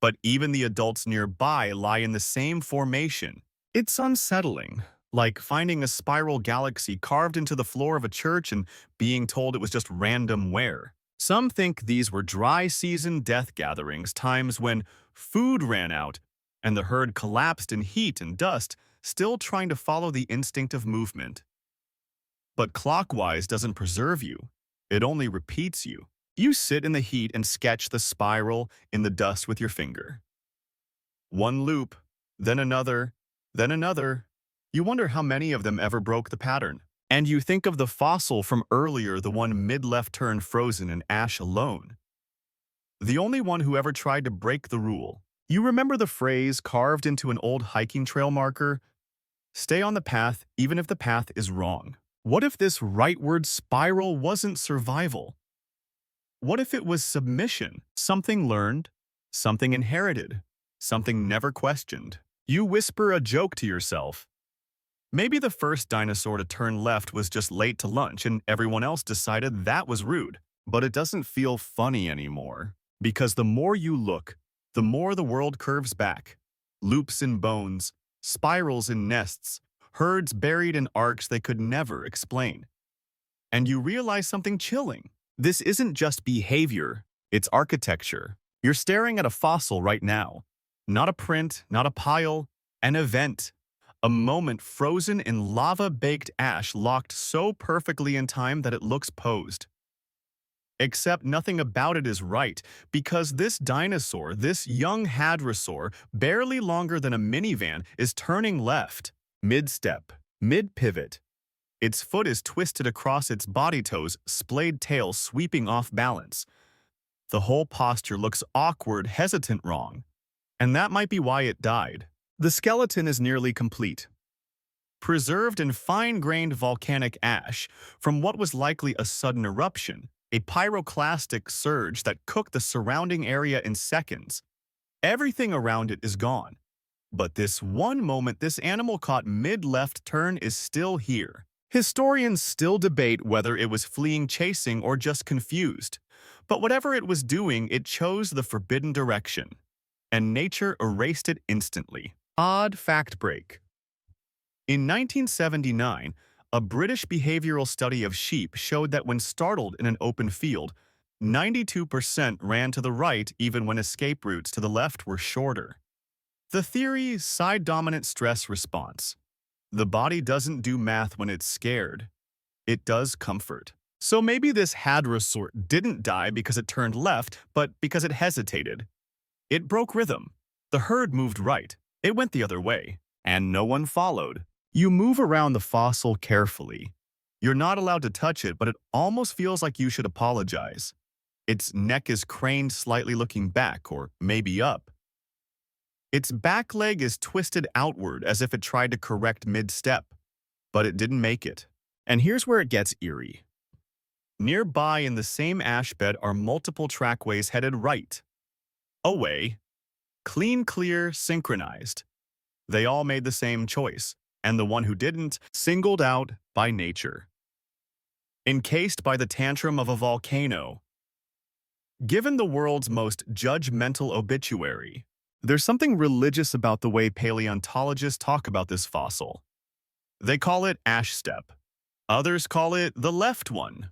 A: But even the adults nearby lie in the same formation. It's unsettling, like finding a spiral galaxy carved into the floor of a church and being told it was just random wear. Some think these were dry season death gatherings, times when food ran out and the herd collapsed in heat and dust, still trying to follow the instinct of movement. But clockwise doesn't preserve you. It only repeats you. You sit in the heat and sketch the spiral in the dust with your finger. One loop, then another, then another. You wonder how many of them ever broke the pattern. And you think of the fossil from earlier, the one mid-left turn frozen in ash alone. The only one who ever tried to break the rule. You remember the phrase carved into an old hiking trail marker? Stay on the path even if the path is wrong. What if this rightward spiral wasn't survival? What if it was submission? Something learned, something inherited, something never questioned. You whisper a joke to yourself. Maybe the first dinosaur to turn left was just late to lunch and everyone else decided that was rude. But it doesn't feel funny anymore. Because the more you look, the more the world curves back. Loops in bones, spirals in nests, herds buried in arcs they could never explain. And you realize something chilling. This isn't just behavior, it's architecture. You're staring at a fossil right now. Not a print, not a pile, an event. A moment frozen in lava-baked ash locked so perfectly in time that it looks posed. Except nothing about it is right, because this dinosaur, this young hadrosaur, barely longer than a minivan, is turning left. Mid-step, mid-pivot. Its foot is twisted across its body toes, splayed tail sweeping off balance. The whole posture looks awkward, hesitant, wrong. And that might be why it died. The skeleton is nearly complete. Preserved in fine-grained volcanic ash from what was likely a sudden eruption, a pyroclastic surge that cooked the surrounding area in seconds. Everything around it is gone. But this one moment this animal caught mid-left turn is still here. Historians still debate whether it was fleeing chasing or just confused. But whatever it was doing, it chose the forbidden direction. And nature erased it instantly. Odd fact break. In 1979, a British behavioral study of sheep showed that when startled in an open field, 92% ran to the right even when escape routes to the left were shorter. The theory, side-dominant stress response. The body doesn't do math when it's scared. It does comfort. So maybe this hadrosaur didn't die because it turned left, but because it hesitated. It broke rhythm. The herd moved right. It went the other way, and no one followed. You move around the fossil carefully. You're not allowed to touch it, but it almost feels like you should apologize. Its neck is craned slightly looking back, or maybe up. Its back leg is twisted outward as if it tried to correct mid-step, but it didn't make it. And here's where it gets eerie. Nearby in the same ash bed are multiple trackways headed right. Away. Clean, clear, synchronized. They all made the same choice, and the one who didn't, singled out by nature. Encased by the tantrum of a volcano. Given the world's most judgmental obituary, there's something religious about the way paleontologists talk about this fossil. They call it ash step. Others call it the left one.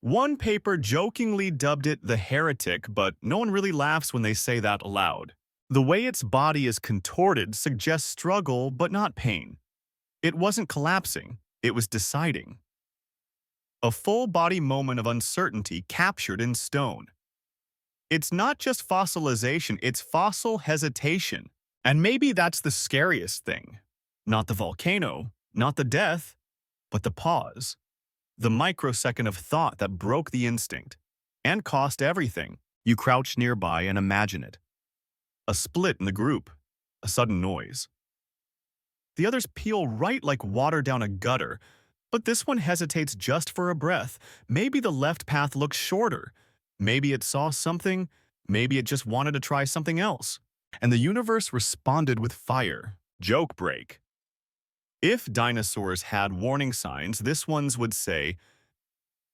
A: One paper jokingly dubbed it the heretic, but no one really laughs when they say that aloud. The way its body is contorted suggests struggle, but not pain. It wasn't collapsing, it was deciding. A full-body moment of uncertainty captured in stone. It's not just fossilization, it's fossil hesitation. And maybe that's the scariest thing. Not the volcano, not the death, but the pause. The microsecond of thought that broke the instinct and cost everything. You crouch nearby and imagine it. A split in the group, a sudden noise. The others peel right like water down a gutter, but this one hesitates just for a breath. Maybe the left path looks shorter. Maybe it saw something, maybe it just wanted to try something else. And the universe responded with fire. Joke break. If dinosaurs had warning signs, this one's would say,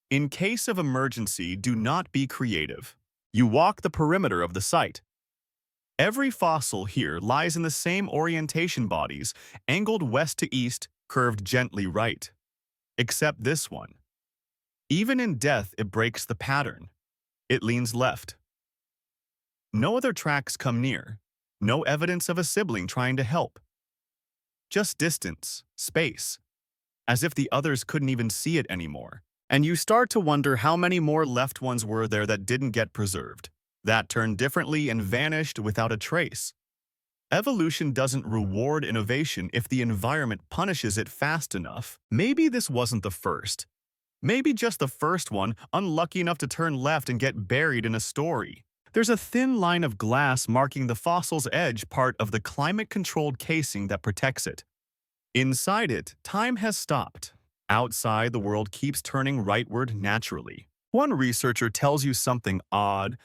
A: in case of emergency, do not be creative. You walk the perimeter of the site. Every fossil here lies in the same orientation bodies, angled west to east, curved gently right. Except this one. Even in death, it breaks the pattern. It leans left. No other tracks come near. No evidence of a sibling trying to help. Just distance, space, as if the others couldn't even see it anymore. And you start to wonder how many more left ones were there that didn't get preserved, that turned differently and vanished without a trace. Evolution doesn't reward innovation if the environment punishes it fast enough. Maybe this wasn't the first. Maybe just the first one, unlucky enough to turn left and get buried in a story. There's a thin line of glass marking the fossil's edge, part of the climate-controlled casing that protects it. Inside it, time has stopped. Outside, the world keeps turning rightward naturally. One researcher tells you something odd.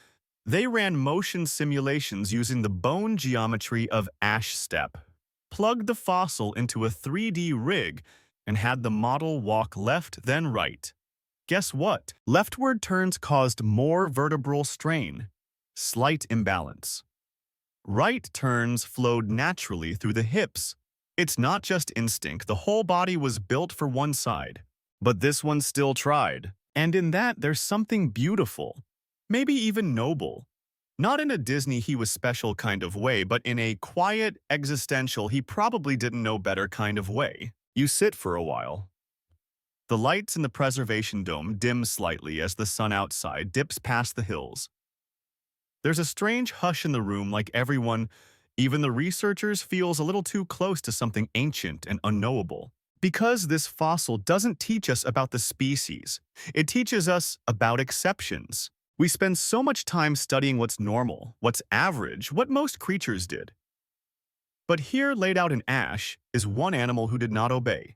A: They ran motion simulations using the bone geometry of ash step, plugged the fossil into a 3D rig, and had the model walk left then right. Guess what? Leftward turns caused more vertebral strain. Slight imbalance. Right turns flowed naturally through the hips. It's not just instinct, the whole body was built for one side. But this one still tried. And in that, there's something beautiful. Maybe even noble. Not in a Disney he was special kind of way, but in a quiet, existential, he probably didn't know better kind of way. You sit for a while. The lights in the preservation dome dim slightly as the sun outside dips past the hills. There's a strange hush in the room, like everyone, even the researchers, feels a little too close to something ancient and unknowable. Because this fossil doesn't teach us about the species, it teaches us about exceptions. We spend so much time studying what's normal, what's average, what most creatures did. But here, laid out in ash, is one animal who did not obey.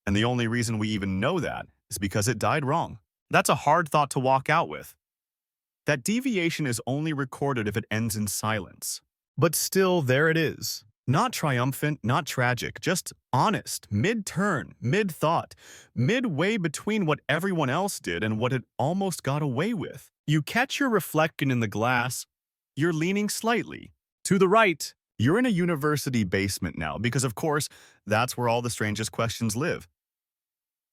A: And the only reason we even know that is because it died wrong. That's a hard thought to walk out with. That deviation is only recorded if it ends in silence. But still, there it is. Not triumphant, not tragic, just honest, mid-turn, mid-thought, midway between what everyone else did and what it almost got away with. You catch your reflection in the glass, you're leaning slightly to the right. You're in a university basement now because, of course, that's where all the strangest questions live.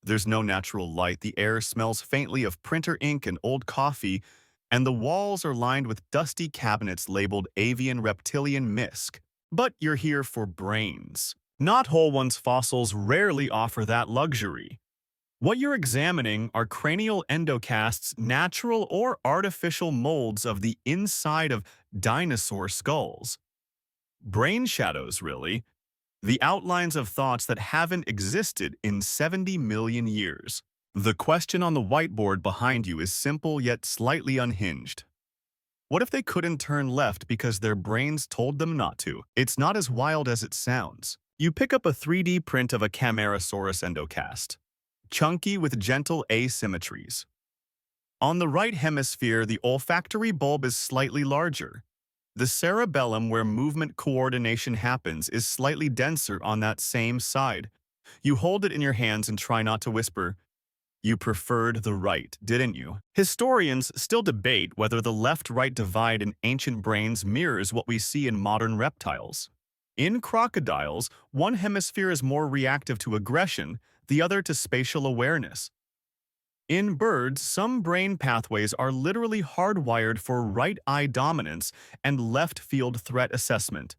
A: There's no natural light, the air smells faintly of printer ink and old coffee, and the walls are lined with dusty cabinets labeled avian reptilian misc. But you're here for brains. Not whole ones. Fossils rarely offer that luxury. What you're examining are cranial endocasts, natural or artificial molds of the inside of dinosaur skulls. Brain shadows, really. The outlines of thoughts that haven't existed in 70 million years. The question on the whiteboard behind you is simple yet slightly unhinged. What if they couldn't turn left because their brains told them not to? It's not as wild as it sounds. You pick up a 3D print of a Camarasaurus endocast, chunky with gentle asymmetries. On the right hemisphere, the olfactory bulb is slightly larger. The cerebellum, where movement coordination happens, is slightly denser on that same side. You hold it in your hands and try not to whisper. You preferred the right, didn't you? Historians still debate whether the left-right divide in ancient brains mirrors what we see in modern reptiles. In crocodiles, one hemisphere is more reactive to aggression, the other to spatial awareness. In birds, some brain pathways are literally hardwired for right eye dominance and left field threat assessment.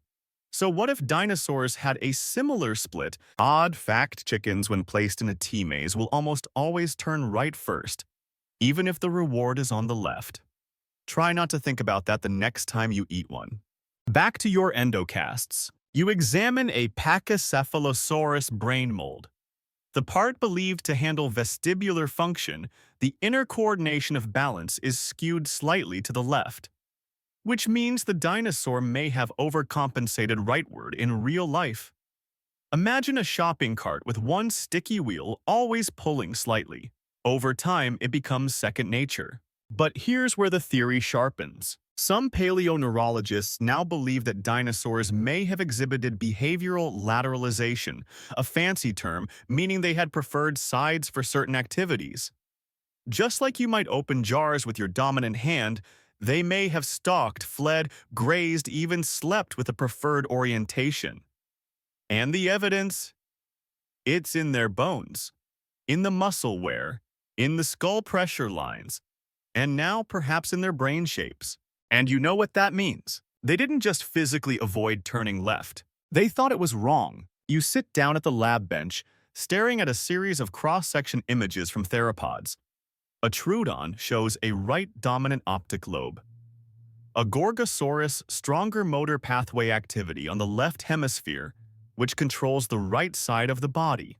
A: So what if dinosaurs had a similar split? Odd fact, chickens, when placed in a T-maze, will almost always turn right first, even if the reward is on the left. Try not to think about that the next time you eat one. Back to your endocasts. You examine a Pachycephalosaurus brain mold. The part believed to handle vestibular function, the inner coordination of balance, is skewed slightly to the left, which means the dinosaur may have overcompensated rightward in real life. Imagine a shopping cart with one sticky wheel always pulling slightly. Over time, it becomes second nature. But here's where the theory sharpens. Some paleoneurologists now believe that dinosaurs may have exhibited behavioral lateralization, a fancy term meaning they had preferred sides for certain activities. Just like you might open jars with your dominant hand, they may have stalked, fled, grazed, even slept with a preferred orientation. And the evidence? It's in their bones, in the muscle wear, in the skull pressure lines, and now perhaps in their brain shapes. And you know what that means. They didn't just physically avoid turning left. They thought it was wrong. You sit down at the lab bench, staring at a series of cross-section images from theropods. A Trudon shows a right dominant optic lobe. A Gorgosaurus stronger motor pathway activity on the left hemisphere, which controls the right side of the body.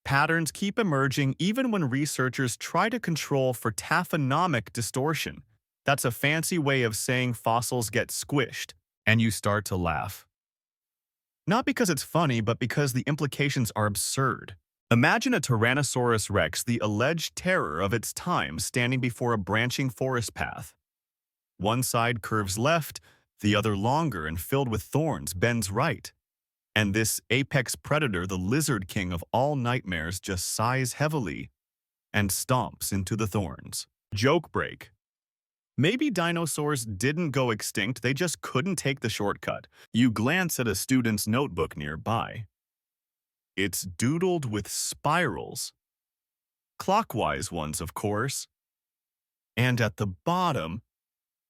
A: Patterns keep emerging even when researchers try to control for taphonomic distortion. That's a fancy way of saying fossils get squished, and you start to laugh. Not because it's funny, but because the implications are absurd. Imagine a Tyrannosaurus rex, the alleged terror of its time, standing before a branching forest path. One side curves left, the other longer and filled with thorns bends right. And this apex predator, the lizard king of all nightmares, just sighs heavily and stomps into the thorns. Joke break. Maybe dinosaurs didn't go extinct, they just couldn't take the shortcut. You glance at a student's notebook nearby. It's doodled with spirals. Clockwise ones, of course. And at the bottom,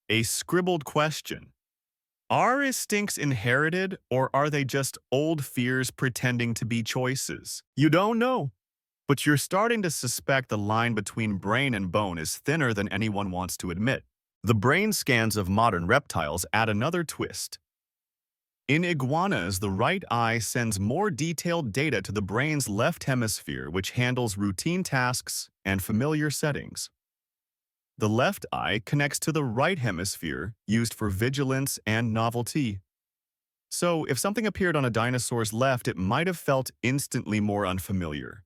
A: a scribbled question. Are instincts inherited, or are they just old fears pretending to be choices? You don't know. But you're starting to suspect the line between brain and bone is thinner than anyone wants to admit. The brain scans of modern reptiles add another twist. In iguanas, the right eye sends more detailed data to the brain's left hemisphere, which handles routine tasks and familiar settings. The left eye connects to the right hemisphere, used for vigilance and novelty. So, if something appeared on a dinosaur's left, it might have felt instantly more unfamiliar,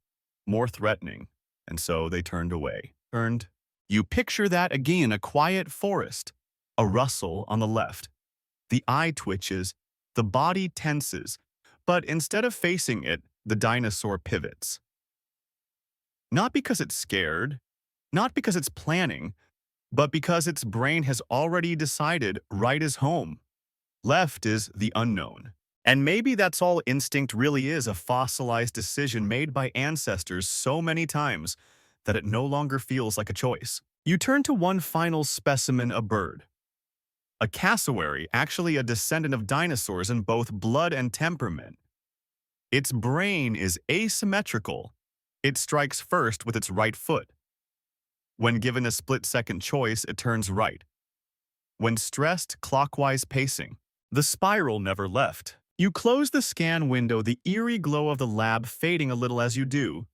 A: more threatening, and so they turned away. Turned. You picture that again, a quiet forest, a rustle on the left. The eye twitches, the body tenses, but instead of facing it, the dinosaur pivots. Not because it's scared, not because it's planning, but because its brain has already decided right is home, left is the unknown. And maybe that's all instinct really is, a fossilized decision made by ancestors so many times that it no longer feels like a choice. You turn to one final specimen, a bird. A cassowary, actually a descendant of dinosaurs in both blood and temperament. Its brain is asymmetrical. It strikes first with its right foot. When given a split-second choice, it turns right. When stressed, clockwise pacing. The spiral never left. You close the scan window, the eerie glow of the lab fading a little as you do.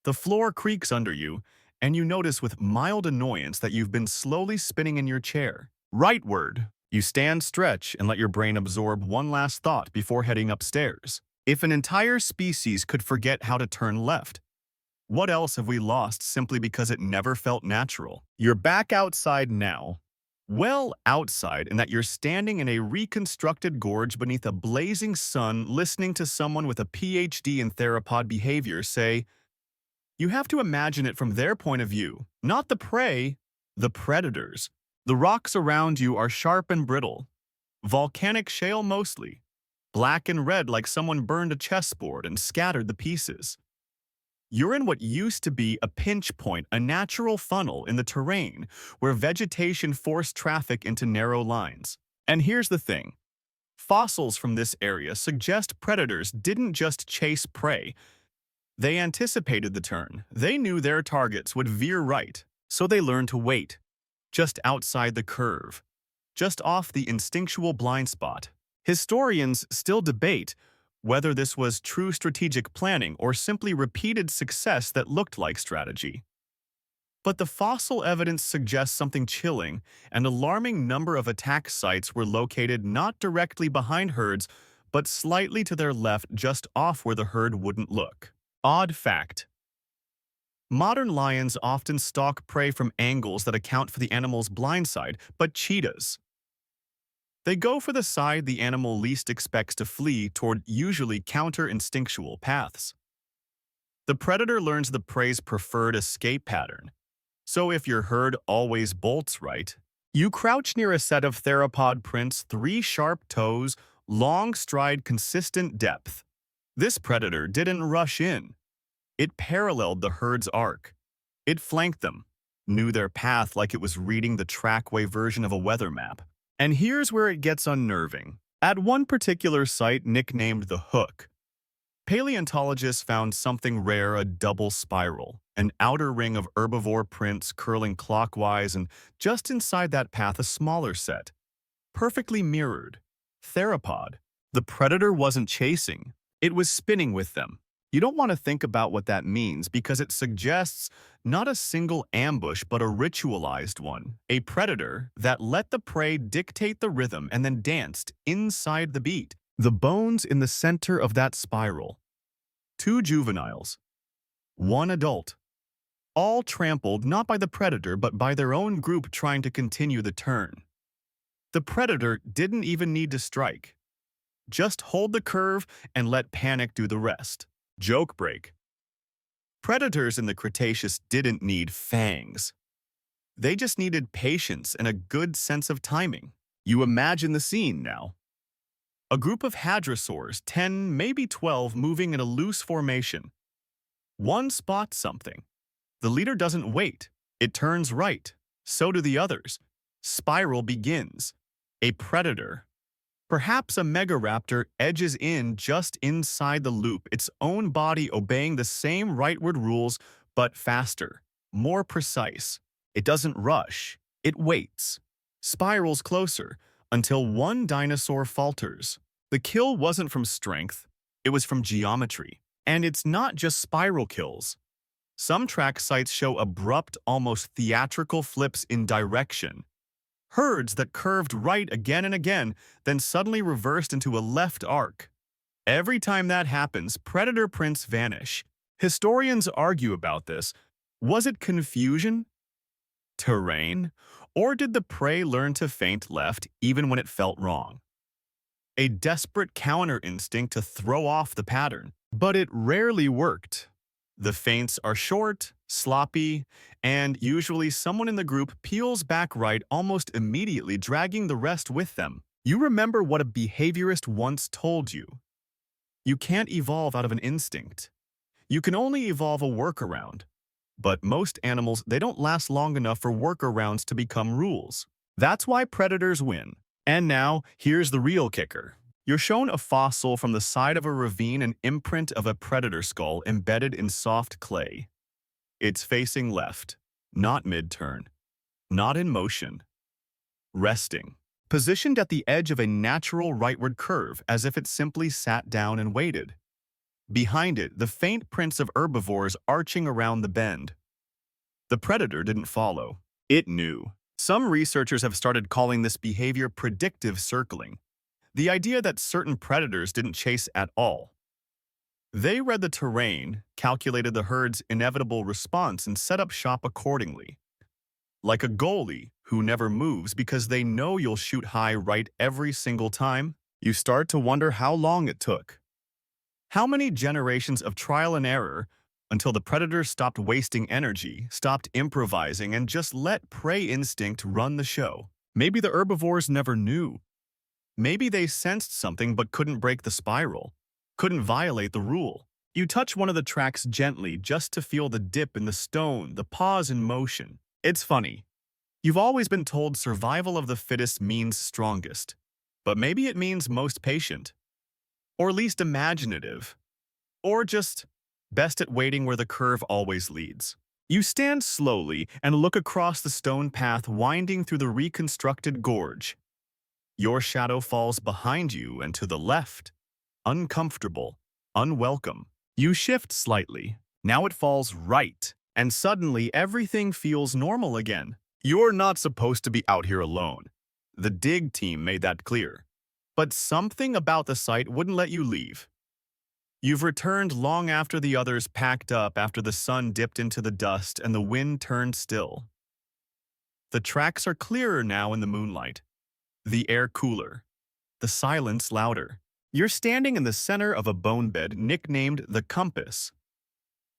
A: The floor creaks under you, and you notice with mild annoyance that you've been slowly spinning in your chair. Rightward. You stand, stretch, and let your brain absorb one last thought before heading upstairs. If an entire species could forget how to turn left, what else have we lost simply because it never felt natural? You're back outside now. Well, outside in that you're standing in a reconstructed gorge beneath a blazing sun listening to someone with a PhD in theropod behavior say, you have to imagine it from their point of view, not the prey, the predators. The rocks around you are sharp and brittle, volcanic shale mostly, black and red like someone burned a chessboard and scattered the pieces. You're in what used to be a pinch point, a natural funnel in the terrain where vegetation forced traffic into narrow lines. And here's the thing. Fossils from this area suggest predators didn't just chase prey. They anticipated the turn. They knew their targets would veer right, so they learned to wait, just outside the curve, just off the instinctual blind spot. Historians still debate whether this was true strategic planning or simply repeated success that looked like strategy. But the fossil evidence suggests something chilling. An alarming number of attack sites were located not directly behind herds, but slightly to their left, just off where the herd wouldn't look. Odd fact. Modern lions often stalk prey from angles that account for the animal's blind side, but cheetahs, they go for the side the animal least expects to flee toward, usually counter-instinctual paths. The predator learns the prey's preferred escape pattern. So if your herd always bolts right, you crouch near a set of theropod prints, 3 sharp toes, long stride, consistent depth. This predator didn't rush in. It paralleled the herd's arc. It flanked them, knew their path like it was reading the trackway version of a weather map. And here's where it gets unnerving. At one particular site nicknamed the Hook, paleontologists found something rare, a double spiral, an outer ring of herbivore prints curling clockwise, and just inside that path a smaller set, perfectly mirrored. Theropod. The predator wasn't chasing. It was spinning with them. You don't want to think about what that means because it suggests not a single ambush but a ritualized one. A predator that let the prey dictate the rhythm and then danced inside the beat. The bones in the center of that spiral. 2 juveniles. 1 adult. All trampled not by the predator but by their own group trying to continue the turn. The predator didn't even need to strike. Just hold the curve and let panic do the rest. Joke break. Predators in the Cretaceous didn't need fangs. They just needed patience and a good sense of timing. You imagine the scene now. A group of hadrosaurs, 10, maybe 12, moving in a loose formation. One spots something. The leader doesn't wait. It turns right. So do the others. Spiral begins. A predator, perhaps a megaraptor, edges in just inside the loop, its own body obeying the same rightward rules, but faster, more precise. It doesn't rush. It waits. Spirals closer, until one dinosaur falters. The kill wasn't from strength. It was from geometry. And it's not just spiral kills. Some track sites show abrupt, almost theatrical flips in direction. Herds that curved right again and again, then suddenly reversed into a left arc. Every time that happens, predator prints vanish. Historians argue about this. Was it confusion? Terrain? Or did the prey learn to feint left even when it felt wrong? A desperate counter instinct to throw off the pattern. But it rarely worked. The feints are short, sloppy, and usually someone in the group peels back right almost immediately, dragging the rest with them. You remember what a behaviorist once told you. You can't evolve out of an instinct. You can only evolve a workaround. But most animals, they don't last long enough for workarounds to become rules. That's why predators win. And now, here's the real kicker. You're shown a fossil from the side of a ravine, an imprint of a predator skull embedded in soft clay. It's facing left, not mid-turn, not in motion, resting. Positioned at the edge of a natural rightward curve as if it simply sat down and waited. Behind it, the faint prints of herbivores arching around the bend. The predator didn't follow. It knew. Some researchers have started calling this behavior predictive circling, the idea that certain predators didn't chase at all. They read the terrain, calculated the herd's inevitable response, and set up shop accordingly. Like a goalie who never moves because they know you'll shoot high right every single time, you start to wonder how long it took. How many generations of trial and error until the predator stopped wasting energy, stopped improvising, and just let prey instinct run the show? Maybe the herbivores never knew. Maybe they sensed something but couldn't break the spiral, couldn't violate the rule. You touch one of the tracks gently just to feel the dip in the stone, the pause in motion. It's funny. You've always been told survival of the fittest means strongest, but maybe it means most patient, or least imaginative, or just best at waiting where the curve always leads. You stand slowly and look across the stone path winding through the reconstructed gorge. Your shadow falls behind you and to the left. Uncomfortable, unwelcome. You shift slightly. Now it falls right, and suddenly everything feels normal again. You're not supposed to be out here alone. The dig team made that clear. But something about the site wouldn't let you leave. You've returned long after the others packed up, after the sun dipped into the dust and the wind turned still. The tracks are clearer now in the moonlight. The air cooler. The silence louder. You're standing in the center of a bone bed nicknamed the compass.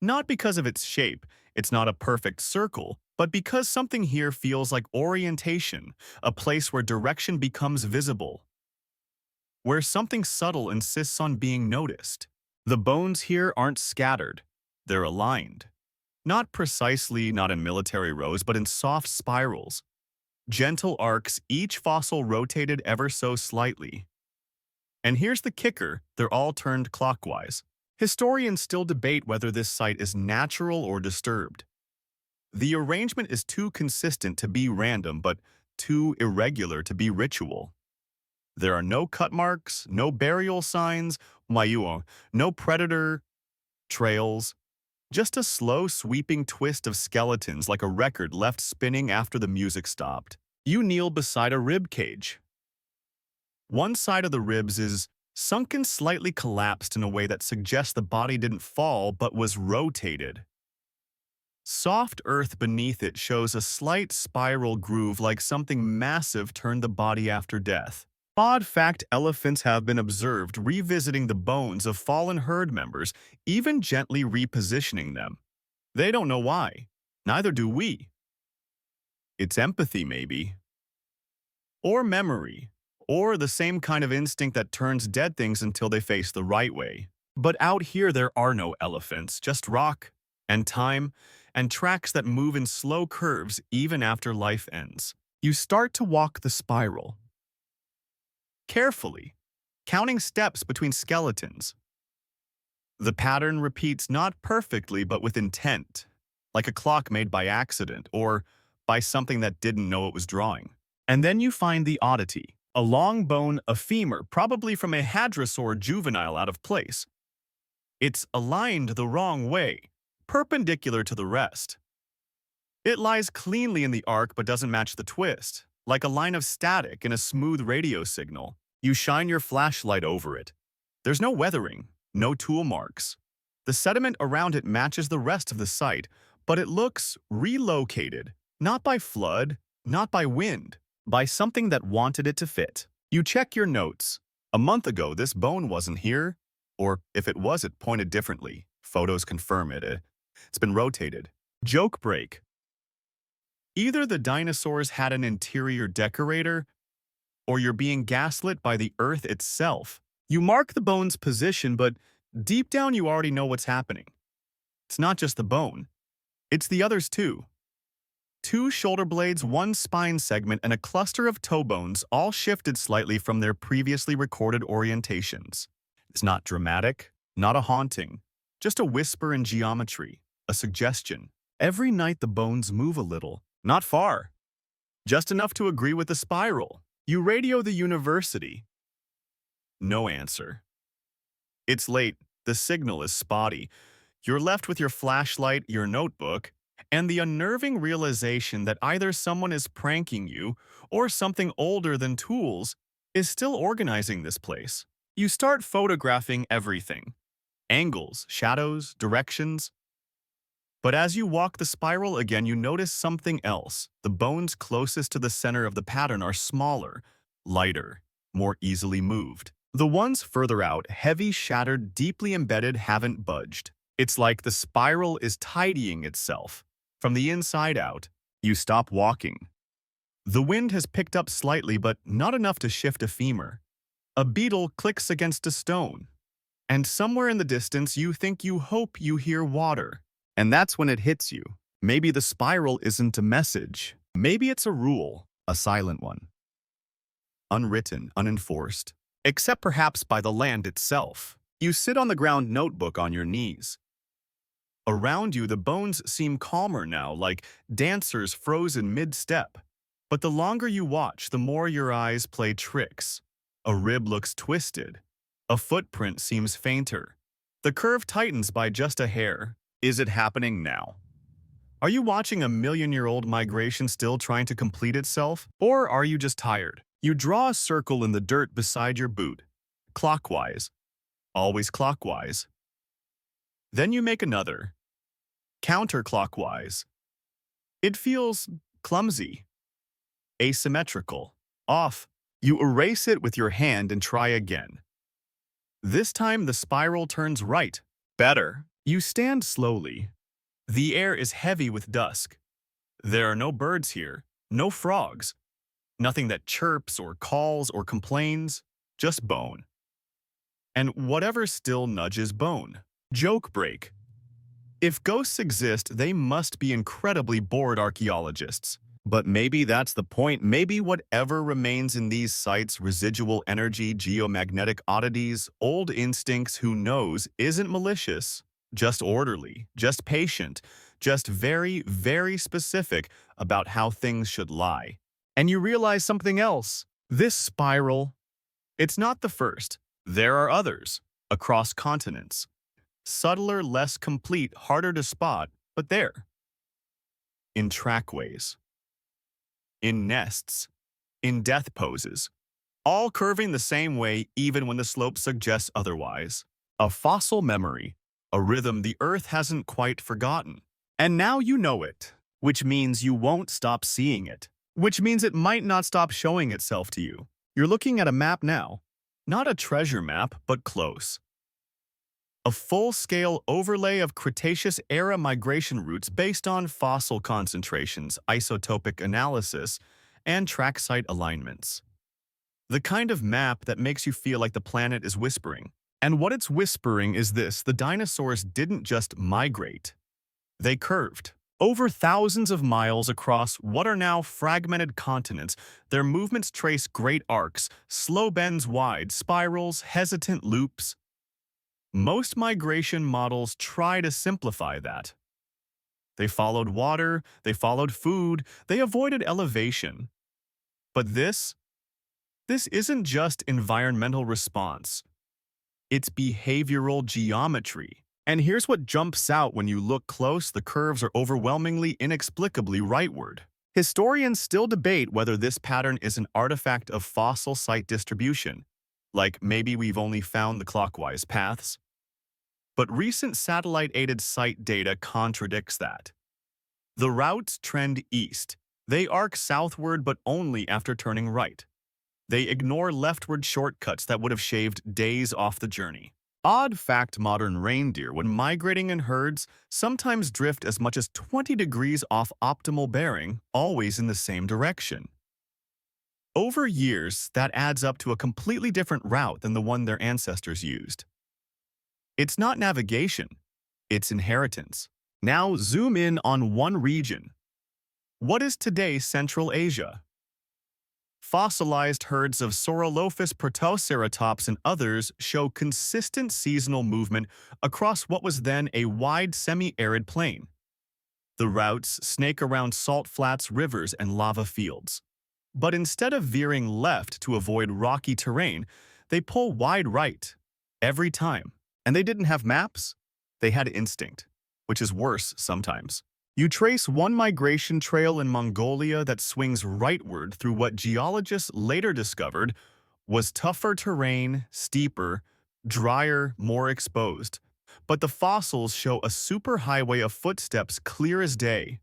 A: Not because of its shape, it's not a perfect circle, but because something here feels like orientation, a place where direction becomes visible, where something subtle insists on being noticed. The bones here aren't scattered, they're aligned. Not precisely, not in military rows, but in soft spirals. Gentle arcs, each fossil rotated ever so slightly. And here's the kicker, they're all turned clockwise. Historians still debate whether this site is natural or disturbed. The arrangement is too consistent to be random, but too irregular to be ritual. There are no cut marks, no burial signs, no predator trails, just a slow, sweeping twist of skeletons like a record left spinning after the music stopped. You kneel beside a rib cage. One side of the ribs is sunken, slightly collapsed in a way that suggests the body didn't fall but was rotated. Soft earth beneath it shows a slight spiral groove like something massive turned the body after death. Odd fact, elephants have been observed revisiting the bones of fallen herd members, even gently repositioning them. They don't know why. Neither do we. It's empathy, maybe. Or memory. Or the same kind of instinct that turns dead things until they face the right way. But out here there are no elephants, just rock and time and tracks that move in slow curves even after life ends. You start to walk the spiral. Carefully, counting steps between skeletons. The pattern repeats not perfectly but with intent, like a clock made by accident or by something that didn't know it was drawing. And then you find the oddity. A long bone, a femur, probably from a hadrosaur juvenile out of place. It's aligned the wrong way, perpendicular to the rest. It lies cleanly in the arc but doesn't match the twist, like a line of static in a smooth radio signal. You shine your flashlight over it. There's no weathering, no tool marks. The sediment around it matches the rest of the site, but it looks relocated, Not by flood, not by wind, by something that wanted it to fit. You check your notes. A month ago, this bone wasn't here. Or if it was, it pointed differently. Photos confirm it. It's been rotated. Joke break. Either the dinosaurs had an interior decorator, or you're being gaslit by the Earth itself. You mark the bone's position, but deep down you already know what's happening. It's not just the bone. It's the others too. Two shoulder blades, one spine segment, and a cluster of toe bones all shifted slightly from their previously recorded orientations. It's not dramatic, not a haunting, just a whisper in geometry, a suggestion. Every night the bones move a little, not far, just enough to agree with the spiral. You radio the university. No answer. It's late, the signal is spotty. You're left with your flashlight, your notebook, and the unnerving realization that either someone is pranking you or something older than tools is still organizing this place. You start photographing everything. Angles, shadows, directions. But as you walk the spiral again, you notice something else. The bones closest to the center of the pattern are smaller, lighter, more easily moved. The ones further out, heavy, shattered, deeply embedded, haven't budged. It's like the spiral is tidying itself. From the inside out, you stop walking. The wind has picked up slightly, but not enough to shift a femur. A beetle clicks against a stone. And somewhere in the distance, you hope you hear water. And that's when it hits you. Maybe the spiral isn't a message. Maybe it's a rule, a silent one. Unwritten, unenforced, except perhaps by the land itself. You sit on the ground, notebook on your knees. Around you, the bones seem calmer now, like dancers frozen mid-step. But the longer you watch, the more your eyes play tricks. A rib looks twisted. A footprint seems fainter. The curve tightens by just a hair. Is it happening now? Are you watching a million-year-old migration still trying to complete itself? Or are you just tired? You draw a circle in the dirt beside your boot. Clockwise. Always clockwise. Then you make another. Counterclockwise. It feels clumsy. Asymmetrical. Off. You erase it with your hand and try again. This time the spiral turns right. Better. You stand slowly. The air is heavy with dusk. There are no birds here, no frogs. Nothing that chirps or calls or complains, just bone. And whatever still nudges bone. Joke break. If ghosts exist, they must be incredibly bored archaeologists. But maybe that's the point. Maybe whatever remains in these sites, residual energy, geomagnetic oddities, old instincts, who knows, isn't malicious. Just orderly, just patient, just very, very specific about how things should lie. And you realize something else. This spiral, it's not the first. There are others, across continents. Subtler, less complete, harder to spot, but there. In trackways. In nests. In death poses. All curving the same way even when the slope suggests otherwise. A fossil memory. A rhythm the Earth hasn't quite forgotten. And now you know it, which means you won't stop seeing it, which means it might not stop showing itself to you. You're looking at a map now. Not a treasure map, but close. A full-scale overlay of Cretaceous-era migration routes based on fossil concentrations, isotopic analysis, and track site alignments. The kind of map that makes you feel like the planet is whispering. And what it's whispering is this: the dinosaurs didn't just migrate. They curved. Over thousands of miles across what are now fragmented continents, their movements trace great arcs, slow bends, wide spirals, hesitant loops. Most migration models try to simplify that. They followed water, they followed food, they avoided elevation. But this isn't just environmental response. It's behavioral geometry. And here's what jumps out when you look close: the curves are overwhelmingly, inexplicably rightward. Historians still debate whether this pattern is an artifact of fossil site distribution, like maybe we've only found the clockwise paths. But recent satellite-aided site data contradicts that. The routes trend east. They arc southward but only after turning right. They ignore leftward shortcuts that would have shaved days off the journey. Odd fact, modern reindeer, when migrating in herds, sometimes drift as much as 20 degrees off optimal bearing, always in the same direction. Over years, that adds up to a completely different route than the one their ancestors used. It's not navigation, it's inheritance. Now zoom in on one region. What is today Central Asia? Fossilized herds of Saurolophus protoceratops and others show consistent seasonal movement across what was then a wide semi-arid plain. The routes snake around salt flats, rivers, and lava fields. But instead of veering left to avoid rocky terrain, they pull wide right, every time. And they didn't have maps, they had instinct, which is worse sometimes. You trace one migration trail in Mongolia that swings rightward through what geologists later discovered was tougher terrain, steeper, drier, more exposed. But the fossils show a superhighway of footsteps clear as day.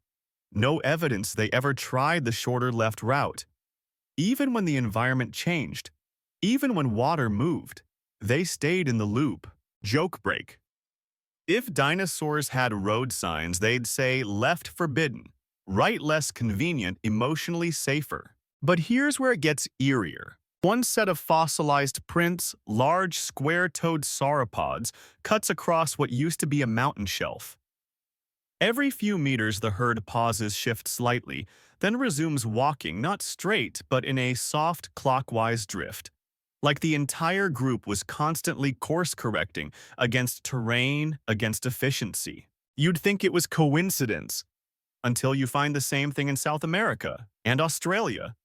A: No evidence they ever tried the shorter left route. Even when the environment changed, even when water moved, they stayed in the loop. Joke break. If dinosaurs had road signs, they'd say left forbidden, right less convenient, emotionally safer. But here's where it gets eerier. One set of fossilized prints, large square-toed sauropods, cuts across what used to be a mountain shelf. Every few meters, the herd pauses, shifts slightly, then resumes walking, not straight, but in a soft, clockwise drift. Like the entire group was constantly course-correcting against terrain, against efficiency. You'd think it was coincidence, until you find the same thing in South America and Australia.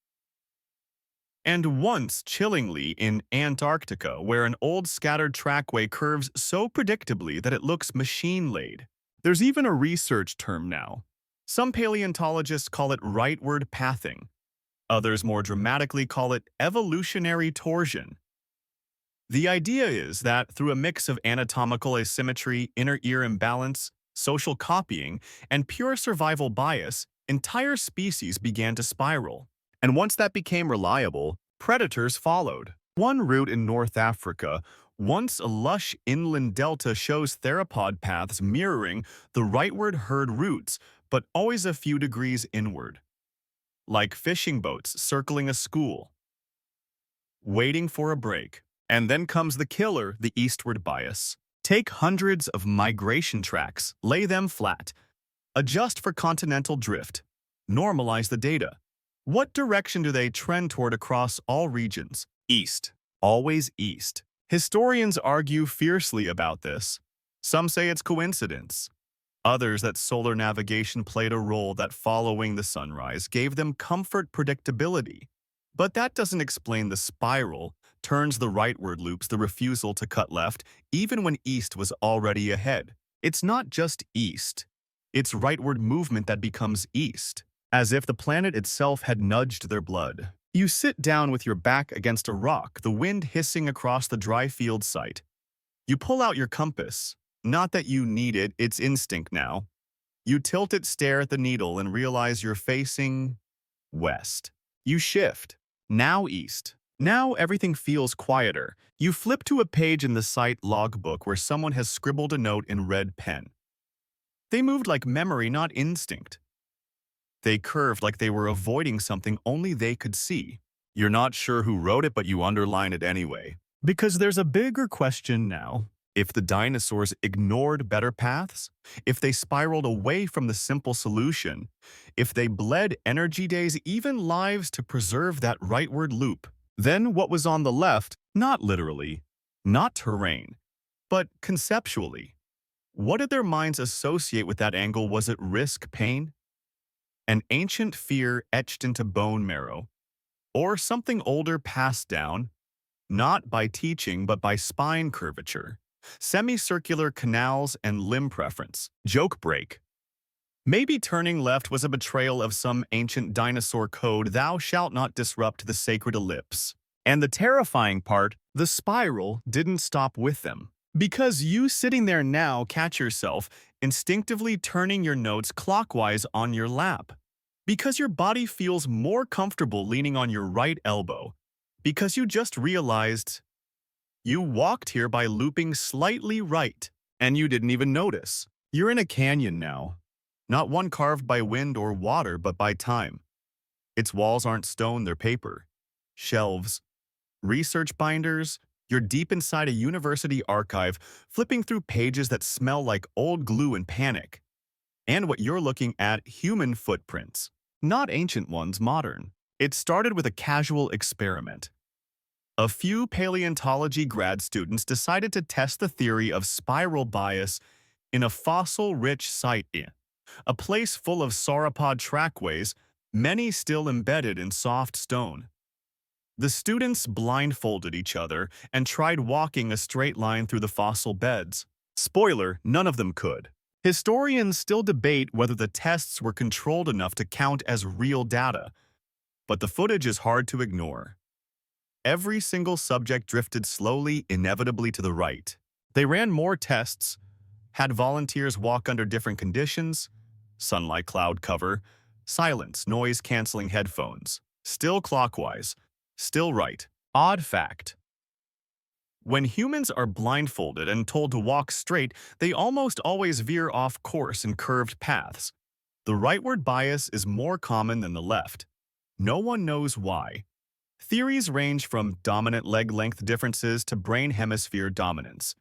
A: And once, chillingly, in Antarctica, where an old scattered trackway curves so predictably that it looks machine-laid. There's even a research term now. Some paleontologists call it rightward pathing. Others more dramatically call it evolutionary torsion. The idea is that through a mix of anatomical asymmetry, inner ear imbalance, social copying, and pure survival bias, entire species began to spiral. And once that became reliable, predators followed. One route in North Africa, once a lush inland delta, shows theropod paths mirroring the rightward herd routes, but always a few degrees inward. Like fishing boats circling a school, waiting for a break. And then comes the killer, the eastward bias. Take hundreds of migration tracks, lay them flat, adjust for continental drift, normalize the data. What direction do they trend toward across all regions? East. Always east. Historians argue fiercely about this. Some say it's coincidence. Others that solar navigation played a role, that following the sunrise gave them comfort predictability. But that doesn't explain the spiral, turns the rightward loops, the refusal to cut left, even when east was already ahead. It's not just east. It's rightward movement that becomes east, as if the planet itself had nudged their blood. You sit down with your back against a rock, the wind hissing across the dry field site. You pull out your compass. Not that you need it, it's instinct now. You tilt it, stare at the needle, and realize you're facing west. You shift. Now east. Now everything feels quieter. You flip to a page in the site logbook where someone has scribbled a note in red pen. They moved like memory, not instinct. They curved like they were avoiding something only they could see. You're not sure who wrote it, but you underline it anyway. Because there's a bigger question now. If the dinosaurs ignored better paths, if they spiraled away from the simple solution, if they bled energy days, even lives, to preserve that rightward loop, then what was on the left, not literally, not terrain, but conceptually? What did their minds associate with that angle? Was it risk, pain? An ancient fear etched into bone marrow? Or something older passed down, not by teaching but by spine curvature? Semicircular canals and limb preference. Joke break. Maybe turning left was a betrayal of some ancient dinosaur code, thou shalt not disrupt the sacred ellipse. And the terrifying part, the spiral didn't stop with them. Because you sitting there now, catch yourself, instinctively turning your notes clockwise on your lap. Because your body feels more comfortable leaning on your right elbow. Because you just realized you walked here by looping slightly right, and you didn't even notice. You're in a canyon now. Not one carved by wind or water, but by time. Its walls aren't stone, they're paper. Shelves, research binders, you're deep inside a university archive, flipping through pages that smell like old glue and panic. And what you're looking at, human footprints. Not ancient ones, modern. It started with a casual experiment. A few paleontology grad students decided to test the theory of spiral bias in a fossil-rich site a place full of sauropod trackways, many still embedded in soft stone. The students blindfolded each other and tried walking a straight line through the fossil beds. Spoiler, none of them could. Historians still debate whether the tests were controlled enough to count as real data, but the footage is hard to ignore. Every single subject drifted slowly, inevitably to the right. They ran more tests, had volunteers walk under different conditions, sunlight cloud cover, silence, noise-canceling headphones, still clockwise, still right. Odd fact. When humans are blindfolded and told to walk straight, they almost always veer off course in curved paths. The rightward bias is more common than the left. No one knows why. Theories range from dominant leg length differences to brain hemisphere dominance.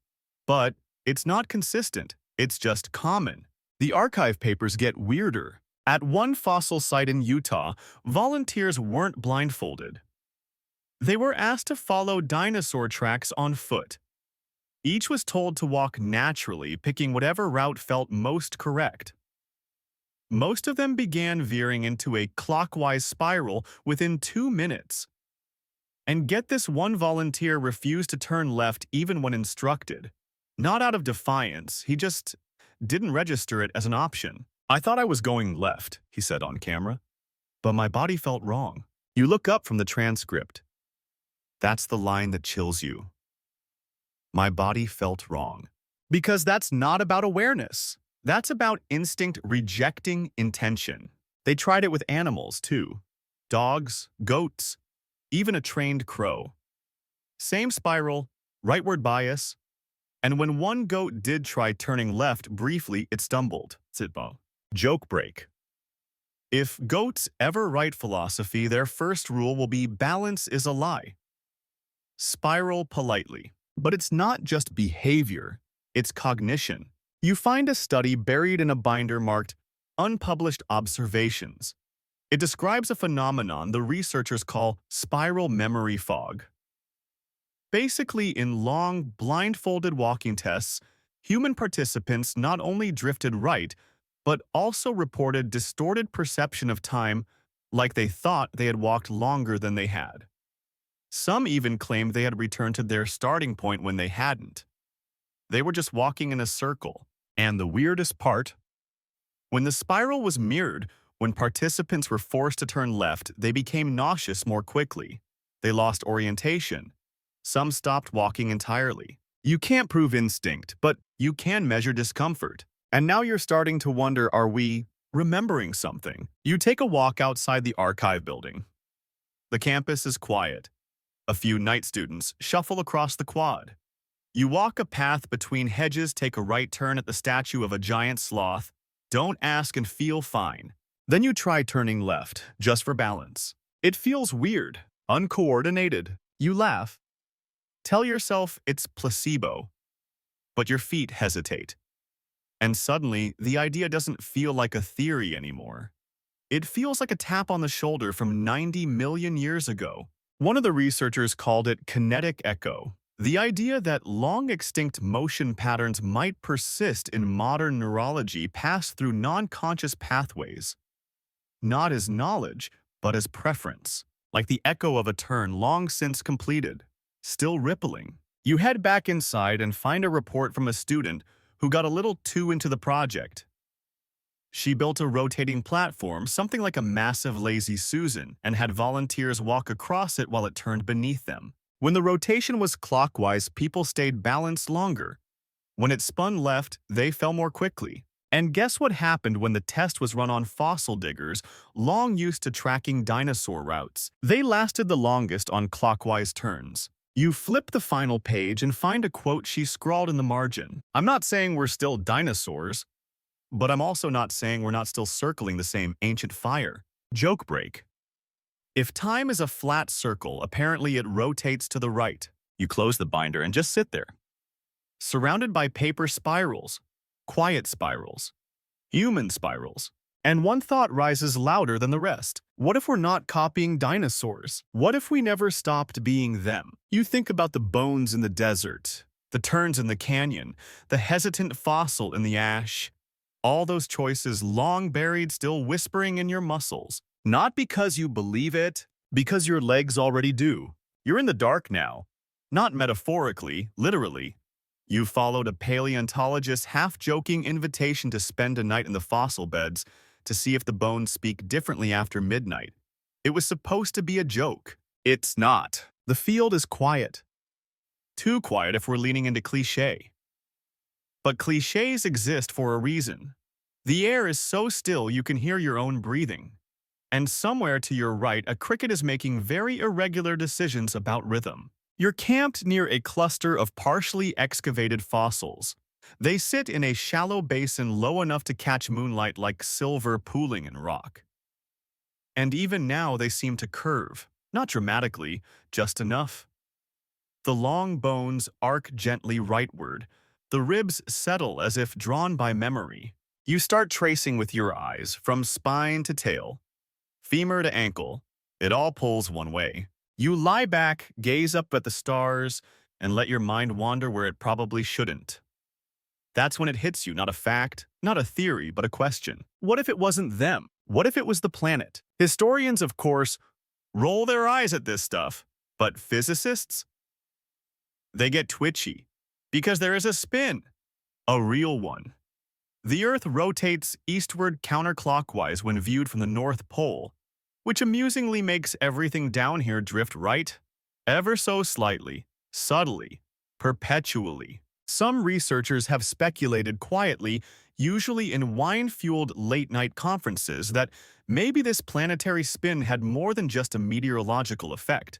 A: But it's not consistent, it's just common. The archive papers get weirder. At one fossil site in Utah, volunteers weren't blindfolded. They were asked to follow dinosaur tracks on foot. Each was told to walk naturally, picking whatever route felt most correct. Most of them began veering into a clockwise spiral within 2 minutes. And get this, one volunteer refused to turn left even when instructed. Not out of defiance, he just didn't register it as an option. "I thought I was going left," he said on camera, "but my body felt wrong." You look up from the transcript. That's the line that chills you. My body felt wrong. Because that's not about awareness. That's about instinct rejecting intention. They tried it with animals, too. Dogs, goats, even a trained crow. Same spiral, rightward bias. And when one goat did try turning left briefly, it stumbled. Sitbo. Joke break. If goats ever write philosophy, their first rule will be balance is a lie. Spiral politely. But it's not just behavior, it's cognition. You find a study buried in a binder marked Unpublished Observations. It describes a phenomenon the researchers call spiral memory fog. Basically, in long, blindfolded walking tests, human participants not only drifted right, but also reported distorted perception of time, like they thought they had walked longer than they had. Some even claimed they had returned to their starting point when they hadn't. They were just walking in a circle. And the weirdest part, when the spiral was mirrored, when participants were forced to turn left, they became nauseous more quickly. They lost orientation. Some stopped walking entirely. You can't prove instinct, but you can measure discomfort. And now you're starting to wonder, are we remembering something? You take a walk outside the archive building. The campus is quiet. A few night students shuffle across the quad. You walk a path between hedges, take a right turn at the statue of a giant sloth. Don't ask and feel fine. Then you try turning left, just for balance. It feels weird, uncoordinated. You laugh. Tell yourself it's placebo. But your feet hesitate. And suddenly, the idea doesn't feel like a theory anymore. It feels like a tap on the shoulder from 90 million years ago. One of the researchers called it kinetic echo, the idea that long-extinct motion patterns might persist in modern neurology pass through non-conscious pathways, not as knowledge, but as preference, like the echo of a turn long since completed, still rippling. You head back inside and find a report from a student who got a little too into the project. She built a rotating platform, something like a massive lazy Susan, and had volunteers walk across it while it turned beneath them. When the rotation was clockwise, people stayed balanced longer. When it spun left, they fell more quickly. And guess what happened when the test was run on fossil diggers, long used to tracking dinosaur routes? They lasted the longest on clockwise turns. You flip the final page and find a quote she scrawled in the margin. I'm not saying we're still dinosaurs, but I'm also not saying we're not still circling the same ancient fire. Joke break. If time is a flat circle, apparently it rotates to the right. You close the binder and just sit there, surrounded by paper spirals, quiet spirals, human spirals. And one thought rises louder than the rest. What if we're not copying dinosaurs? What if we never stopped being them? You think about the bones in the desert, the turns in the canyon, the hesitant fossil in the ash. All those choices long buried, still whispering in your muscles. Not because you believe it, because your legs already do. You're in the dark now. Not metaphorically, literally. You followed a paleontologist's half-joking invitation to spend a night in the fossil beds to see if the bones speak differently after midnight. It was supposed to be a joke. It's not. The field is quiet. Too quiet if we're leaning into cliché. But clichés exist for a reason. The air is so still you can hear your own breathing. And somewhere to your right, a cricket is making very irregular decisions about rhythm. You're camped near a cluster of partially excavated fossils. They sit in a shallow basin low enough to catch moonlight like silver pooling in rock. And even now they seem to curve, not dramatically, just enough. The long bones arc gently rightward. The ribs settle as if drawn by memory. You start tracing with your eyes, from spine to tail, femur to ankle. It all pulls one way. You lie back, gaze up at the stars, and let your mind wander where it probably shouldn't. That's when it hits you, not a fact, not a theory, but a question. What if it wasn't them? What if it was the planet? Historians, of course, roll their eyes at this stuff, but physicists? They get twitchy, because there is a spin, a real one. The Earth rotates eastward counterclockwise when viewed from the North Pole, which amusingly makes everything down here drift right, ever so slightly, subtly, perpetually. Some researchers have speculated quietly, usually in wine-fueled late-night conferences, that maybe this planetary spin had more than just a meteorological effect.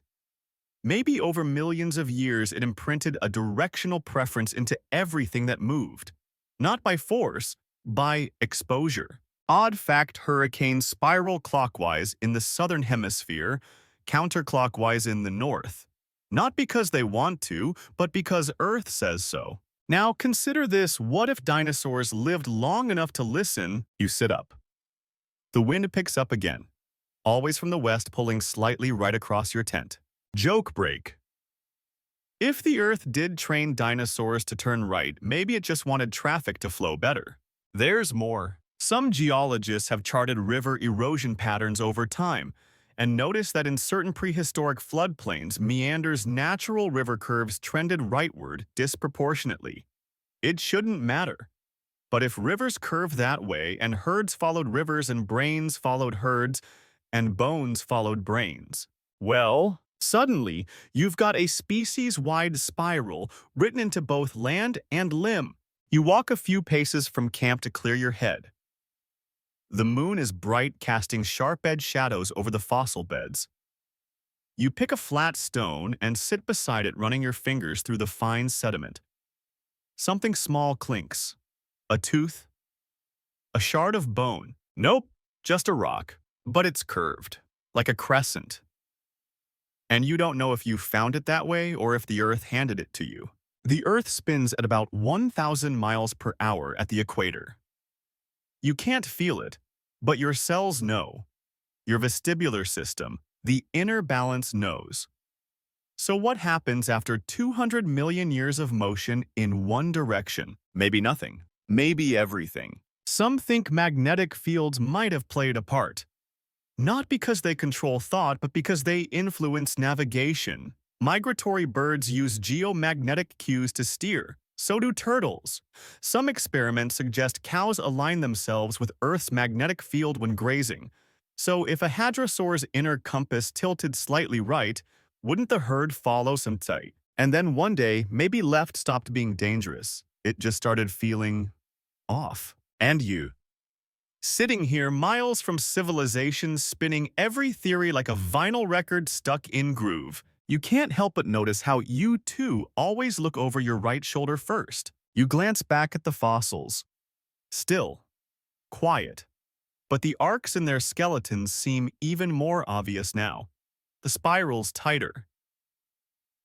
A: Maybe over millions of years it imprinted a directional preference into everything that moved. Not by force, by exposure. Odd fact, hurricanes spiral clockwise in the southern hemisphere, counterclockwise in the north. Not because they want to, but because Earth says so. Now consider this: what if dinosaurs lived long enough to listen? You sit up. The wind picks up again, always from the west, pulling slightly right across your tent. Joke break. If the Earth did train dinosaurs to turn right, maybe it just wanted traffic to flow better. There's more. Some geologists have charted river erosion patterns over time and noticed that in certain prehistoric floodplains, meanders' natural river curves trended rightward disproportionately. It shouldn't matter. But if rivers curve that way and herds followed rivers and brains followed herds and bones followed brains, well, suddenly you've got a species-wide spiral written into both land and limb. You walk a few paces from camp to clear your head. The moon is bright, casting sharp-edged shadows over the fossil beds. You pick a flat stone and sit beside it, running your fingers through the fine sediment. Something small clinks. A tooth? A shard of bone? Nope, just a rock. But it's curved, like a crescent. And you don't know if you found it that way or if the Earth handed it to you. The Earth spins at about 1,000 miles per hour at the equator. You can't feel it, but your cells know. Your vestibular system, the inner balance, knows. So what happens after 200 million years of motion in one direction? Maybe nothing. Maybe everything. Some think magnetic fields might have played a part. Not because they control thought, but because they influence navigation. Migratory birds use geomagnetic cues to steer. So do turtles. Some experiments suggest cows align themselves with Earth's magnetic field when grazing. So if a hadrosaur's inner compass tilted slightly right, wouldn't the herd follow some tight? And then one day, maybe left stopped being dangerous. It just started feeling off. And you, sitting here miles from civilization, spinning every theory like a vinyl record stuck in groove. You can't help but notice how you, too, always look over your right shoulder first. You glance back at the fossils. Still, quiet. But the arcs in their skeletons seem even more obvious now. The spirals tighter.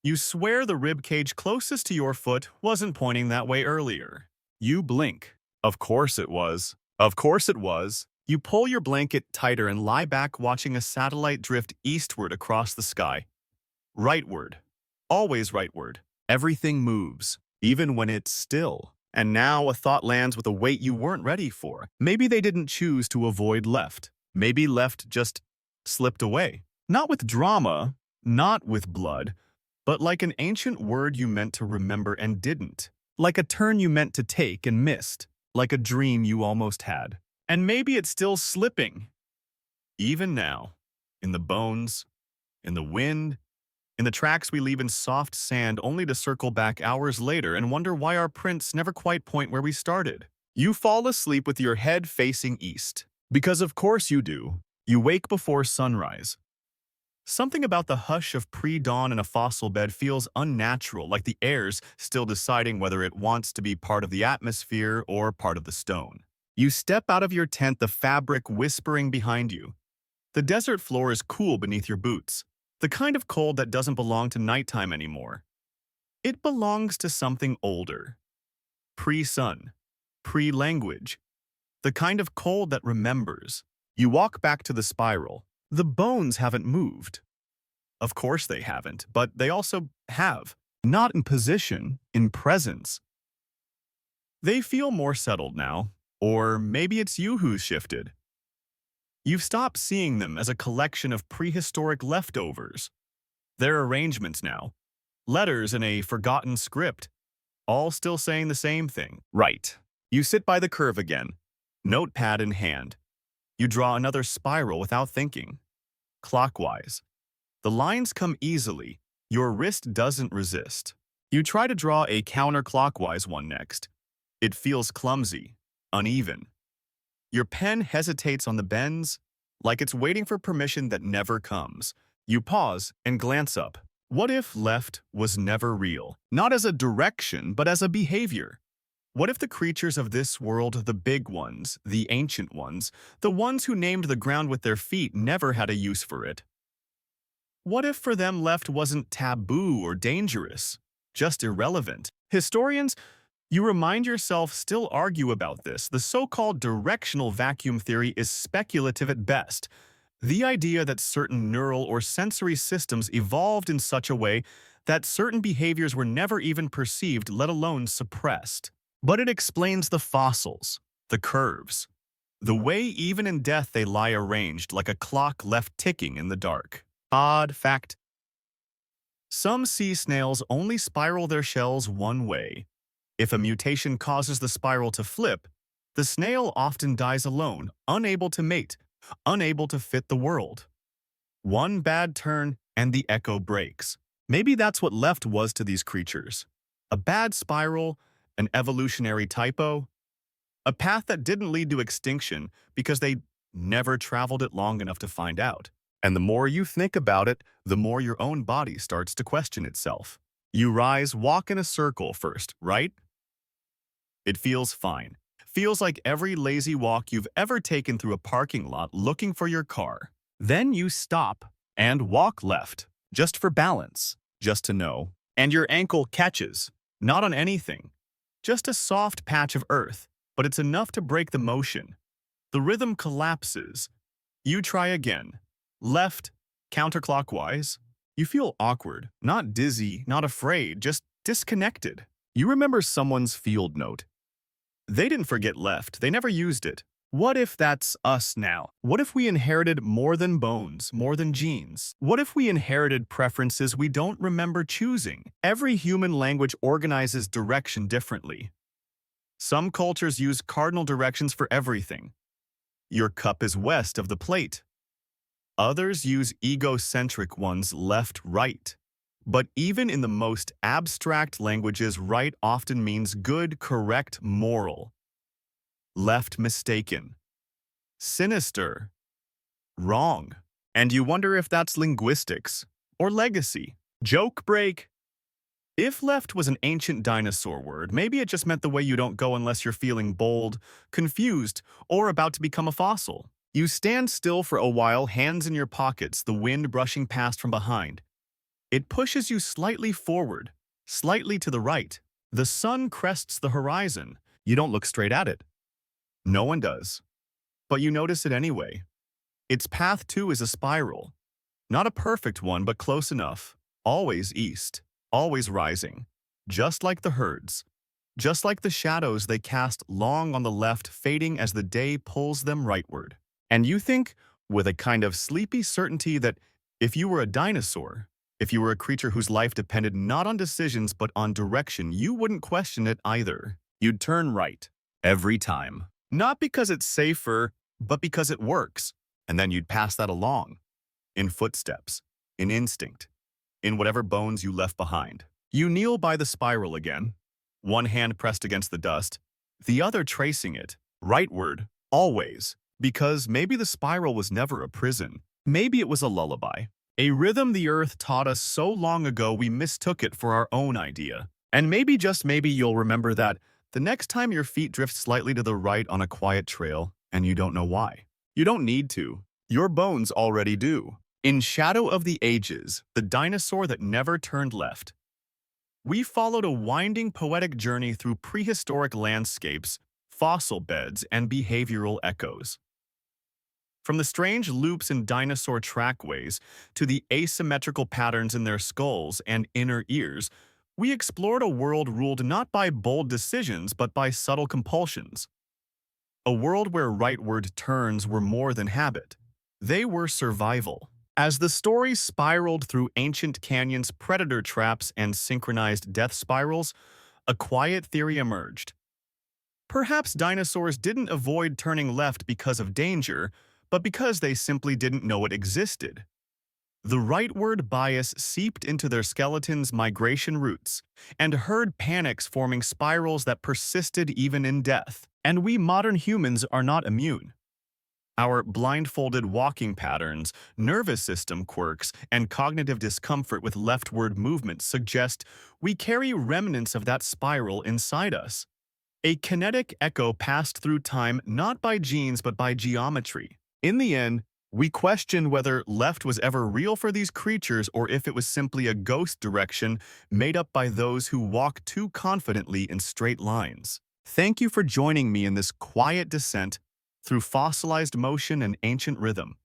A: You swear the rib cage closest to your foot wasn't pointing that way earlier. You blink. Of course it was. Of course it was. You pull your blanket tighter and lie back watching a satellite drift eastward across the sky. Rightward. Always rightward. Everything moves, even when it's still. And now a thought lands with a weight you weren't ready for. Maybe they didn't choose to avoid left. Maybe left just slipped away. Not with drama, not with blood, but like an ancient word you meant to remember and didn't. Like a turn you meant to take and missed. Like a dream you almost had. And maybe it's still slipping. Even now, in the bones, in the wind, in the tracks we leave in soft sand only to circle back hours later and wonder why our prints never quite point where we started. You fall asleep with your head facing east. Because of course you do. You wake before sunrise. Something about the hush of pre-dawn in a fossil bed feels unnatural, like the air's still deciding whether it wants to be part of the atmosphere or part of the stone. You step out of your tent, the fabric whispering behind you. The desert floor is cool beneath your boots, the kind of cold that doesn't belong to nighttime anymore. It belongs to something older. Pre-sun, pre-language, the kind of cold that remembers. You walk back to the spiral. The bones haven't moved. Of course they haven't, but they also have. Not in position, in presence. They feel more settled now, or maybe it's you who's shifted. You've stopped seeing them as a collection of prehistoric leftovers. They're arrangements now. Letters in a forgotten script, all still saying the same thing. Right. You sit by the curve again, notepad in hand. You draw another spiral without thinking. Clockwise. The lines come easily. Your wrist doesn't resist. You try to draw a counterclockwise one next. It feels clumsy, uneven. Your pen hesitates on the bends, like it's waiting for permission that never comes. You pause and glance up. What if left was never real? Not as a direction, but as a behavior. What if the creatures of this world, the big ones, the ancient ones, the ones who named the ground with their feet, never had a use for it? What if for them left wasn't taboo or dangerous, just irrelevant? Historians, you remind yourself, still argue about this. The so-called directional vacuum theory is speculative at best. The idea that certain neural or sensory systems evolved in such a way that certain behaviors were never even perceived, let alone suppressed. But it explains the fossils, the curves, the way even in death they lie arranged like a clock left ticking in the dark. Odd fact. Some sea snails only spiral their shells one way. If a mutation causes the spiral to flip, the snail often dies alone, unable to mate, unable to fit the world. One bad turn and the echo breaks. Maybe that's what left was to these creatures. A bad spiral, an evolutionary typo, a path that didn't lead to extinction because they never traveled it long enough to find out. And the more you think about it, the more your own body starts to question itself. You rise, walk in a circle first, right? It feels fine. Feels like every lazy walk you've ever taken through a parking lot looking for your car. Then you stop and walk left, just for balance, just to know. And your ankle catches, not on anything. Just a soft patch of earth, but it's enough to break the motion. The rhythm collapses. You try again. Left, counterclockwise. You feel awkward, not dizzy, not afraid, just disconnected. You remember someone's field note. They didn't forget left, they never used it. What if that's us now? What if we inherited more than bones, more than genes? What if we inherited preferences we don't remember choosing? Every human language organizes direction differently. Some cultures use cardinal directions for everything. Your cup is west of the plate. Others use egocentric ones left-right. But even in the most abstract languages, right often means good, correct, moral. left mistaken, sinister, wrong. And you wonder if that's linguistics or legacy. Joke break. If left was an ancient dinosaur word, maybe it just meant the way you don't go unless you're feeling bold, confused, or about to become a fossil. You stand still for a while, hands in your pockets, the wind brushing past from behind. It pushes you slightly forward, slightly to the right. The sun crests the horizon. You don't look straight at it. No one does. But you notice it anyway. Its path, too, is a spiral. Not a perfect one, but close enough. Always east, always rising. Just like the herds. Just like the shadows they cast long on the left, fading as the day pulls them rightward. And you think, with a kind of sleepy certainty, that if you were a dinosaur, if you were a creature whose life depended not on decisions but on direction, you wouldn't question it either. You'd turn right. Every time. Not because it's safer, but because it works. And then you'd pass that along. In footsteps. In instinct. In whatever bones you left behind. You kneel by the spiral again. One hand pressed against the dust. The other tracing it. Rightward. Always. Because maybe the spiral was never a prison. Maybe it was a lullaby. A rhythm the earth taught us so long ago we mistook it for our own idea. And maybe, just maybe, you'll remember that the next time your feet drift slightly to the right on a quiet trail, and you don't know why. You don't need to. Your bones already do. In Shadow of the Ages, the dinosaur that never turned left, we followed a winding poetic journey through prehistoric landscapes, fossil beds, and behavioral echoes. From the strange loops in dinosaur trackways to the asymmetrical patterns in their skulls and inner ears, we explored a world ruled not by bold decisions but by subtle compulsions. A world where rightward turns were more than habit. They were survival. As the story spiraled through ancient canyons, predator traps, and synchronized death spirals, a quiet theory emerged. Perhaps dinosaurs didn't avoid turning left because of danger, but because they simply didn't know it existed. The rightward bias seeped into their skeletons' migration routes, and herd panics forming spirals that persisted even in death. And we modern humans are not immune. Our blindfolded walking patterns, nervous system quirks, and cognitive discomfort with leftward movement suggest we carry remnants of that spiral inside us. A kinetic echo passed through time not by genes but by geometry. In the end, we question whether left was ever real for these creatures or if it was simply a ghost direction made up by those who walk too confidently in straight lines. Thank you for joining me in this quiet descent through fossilized motion and ancient rhythm.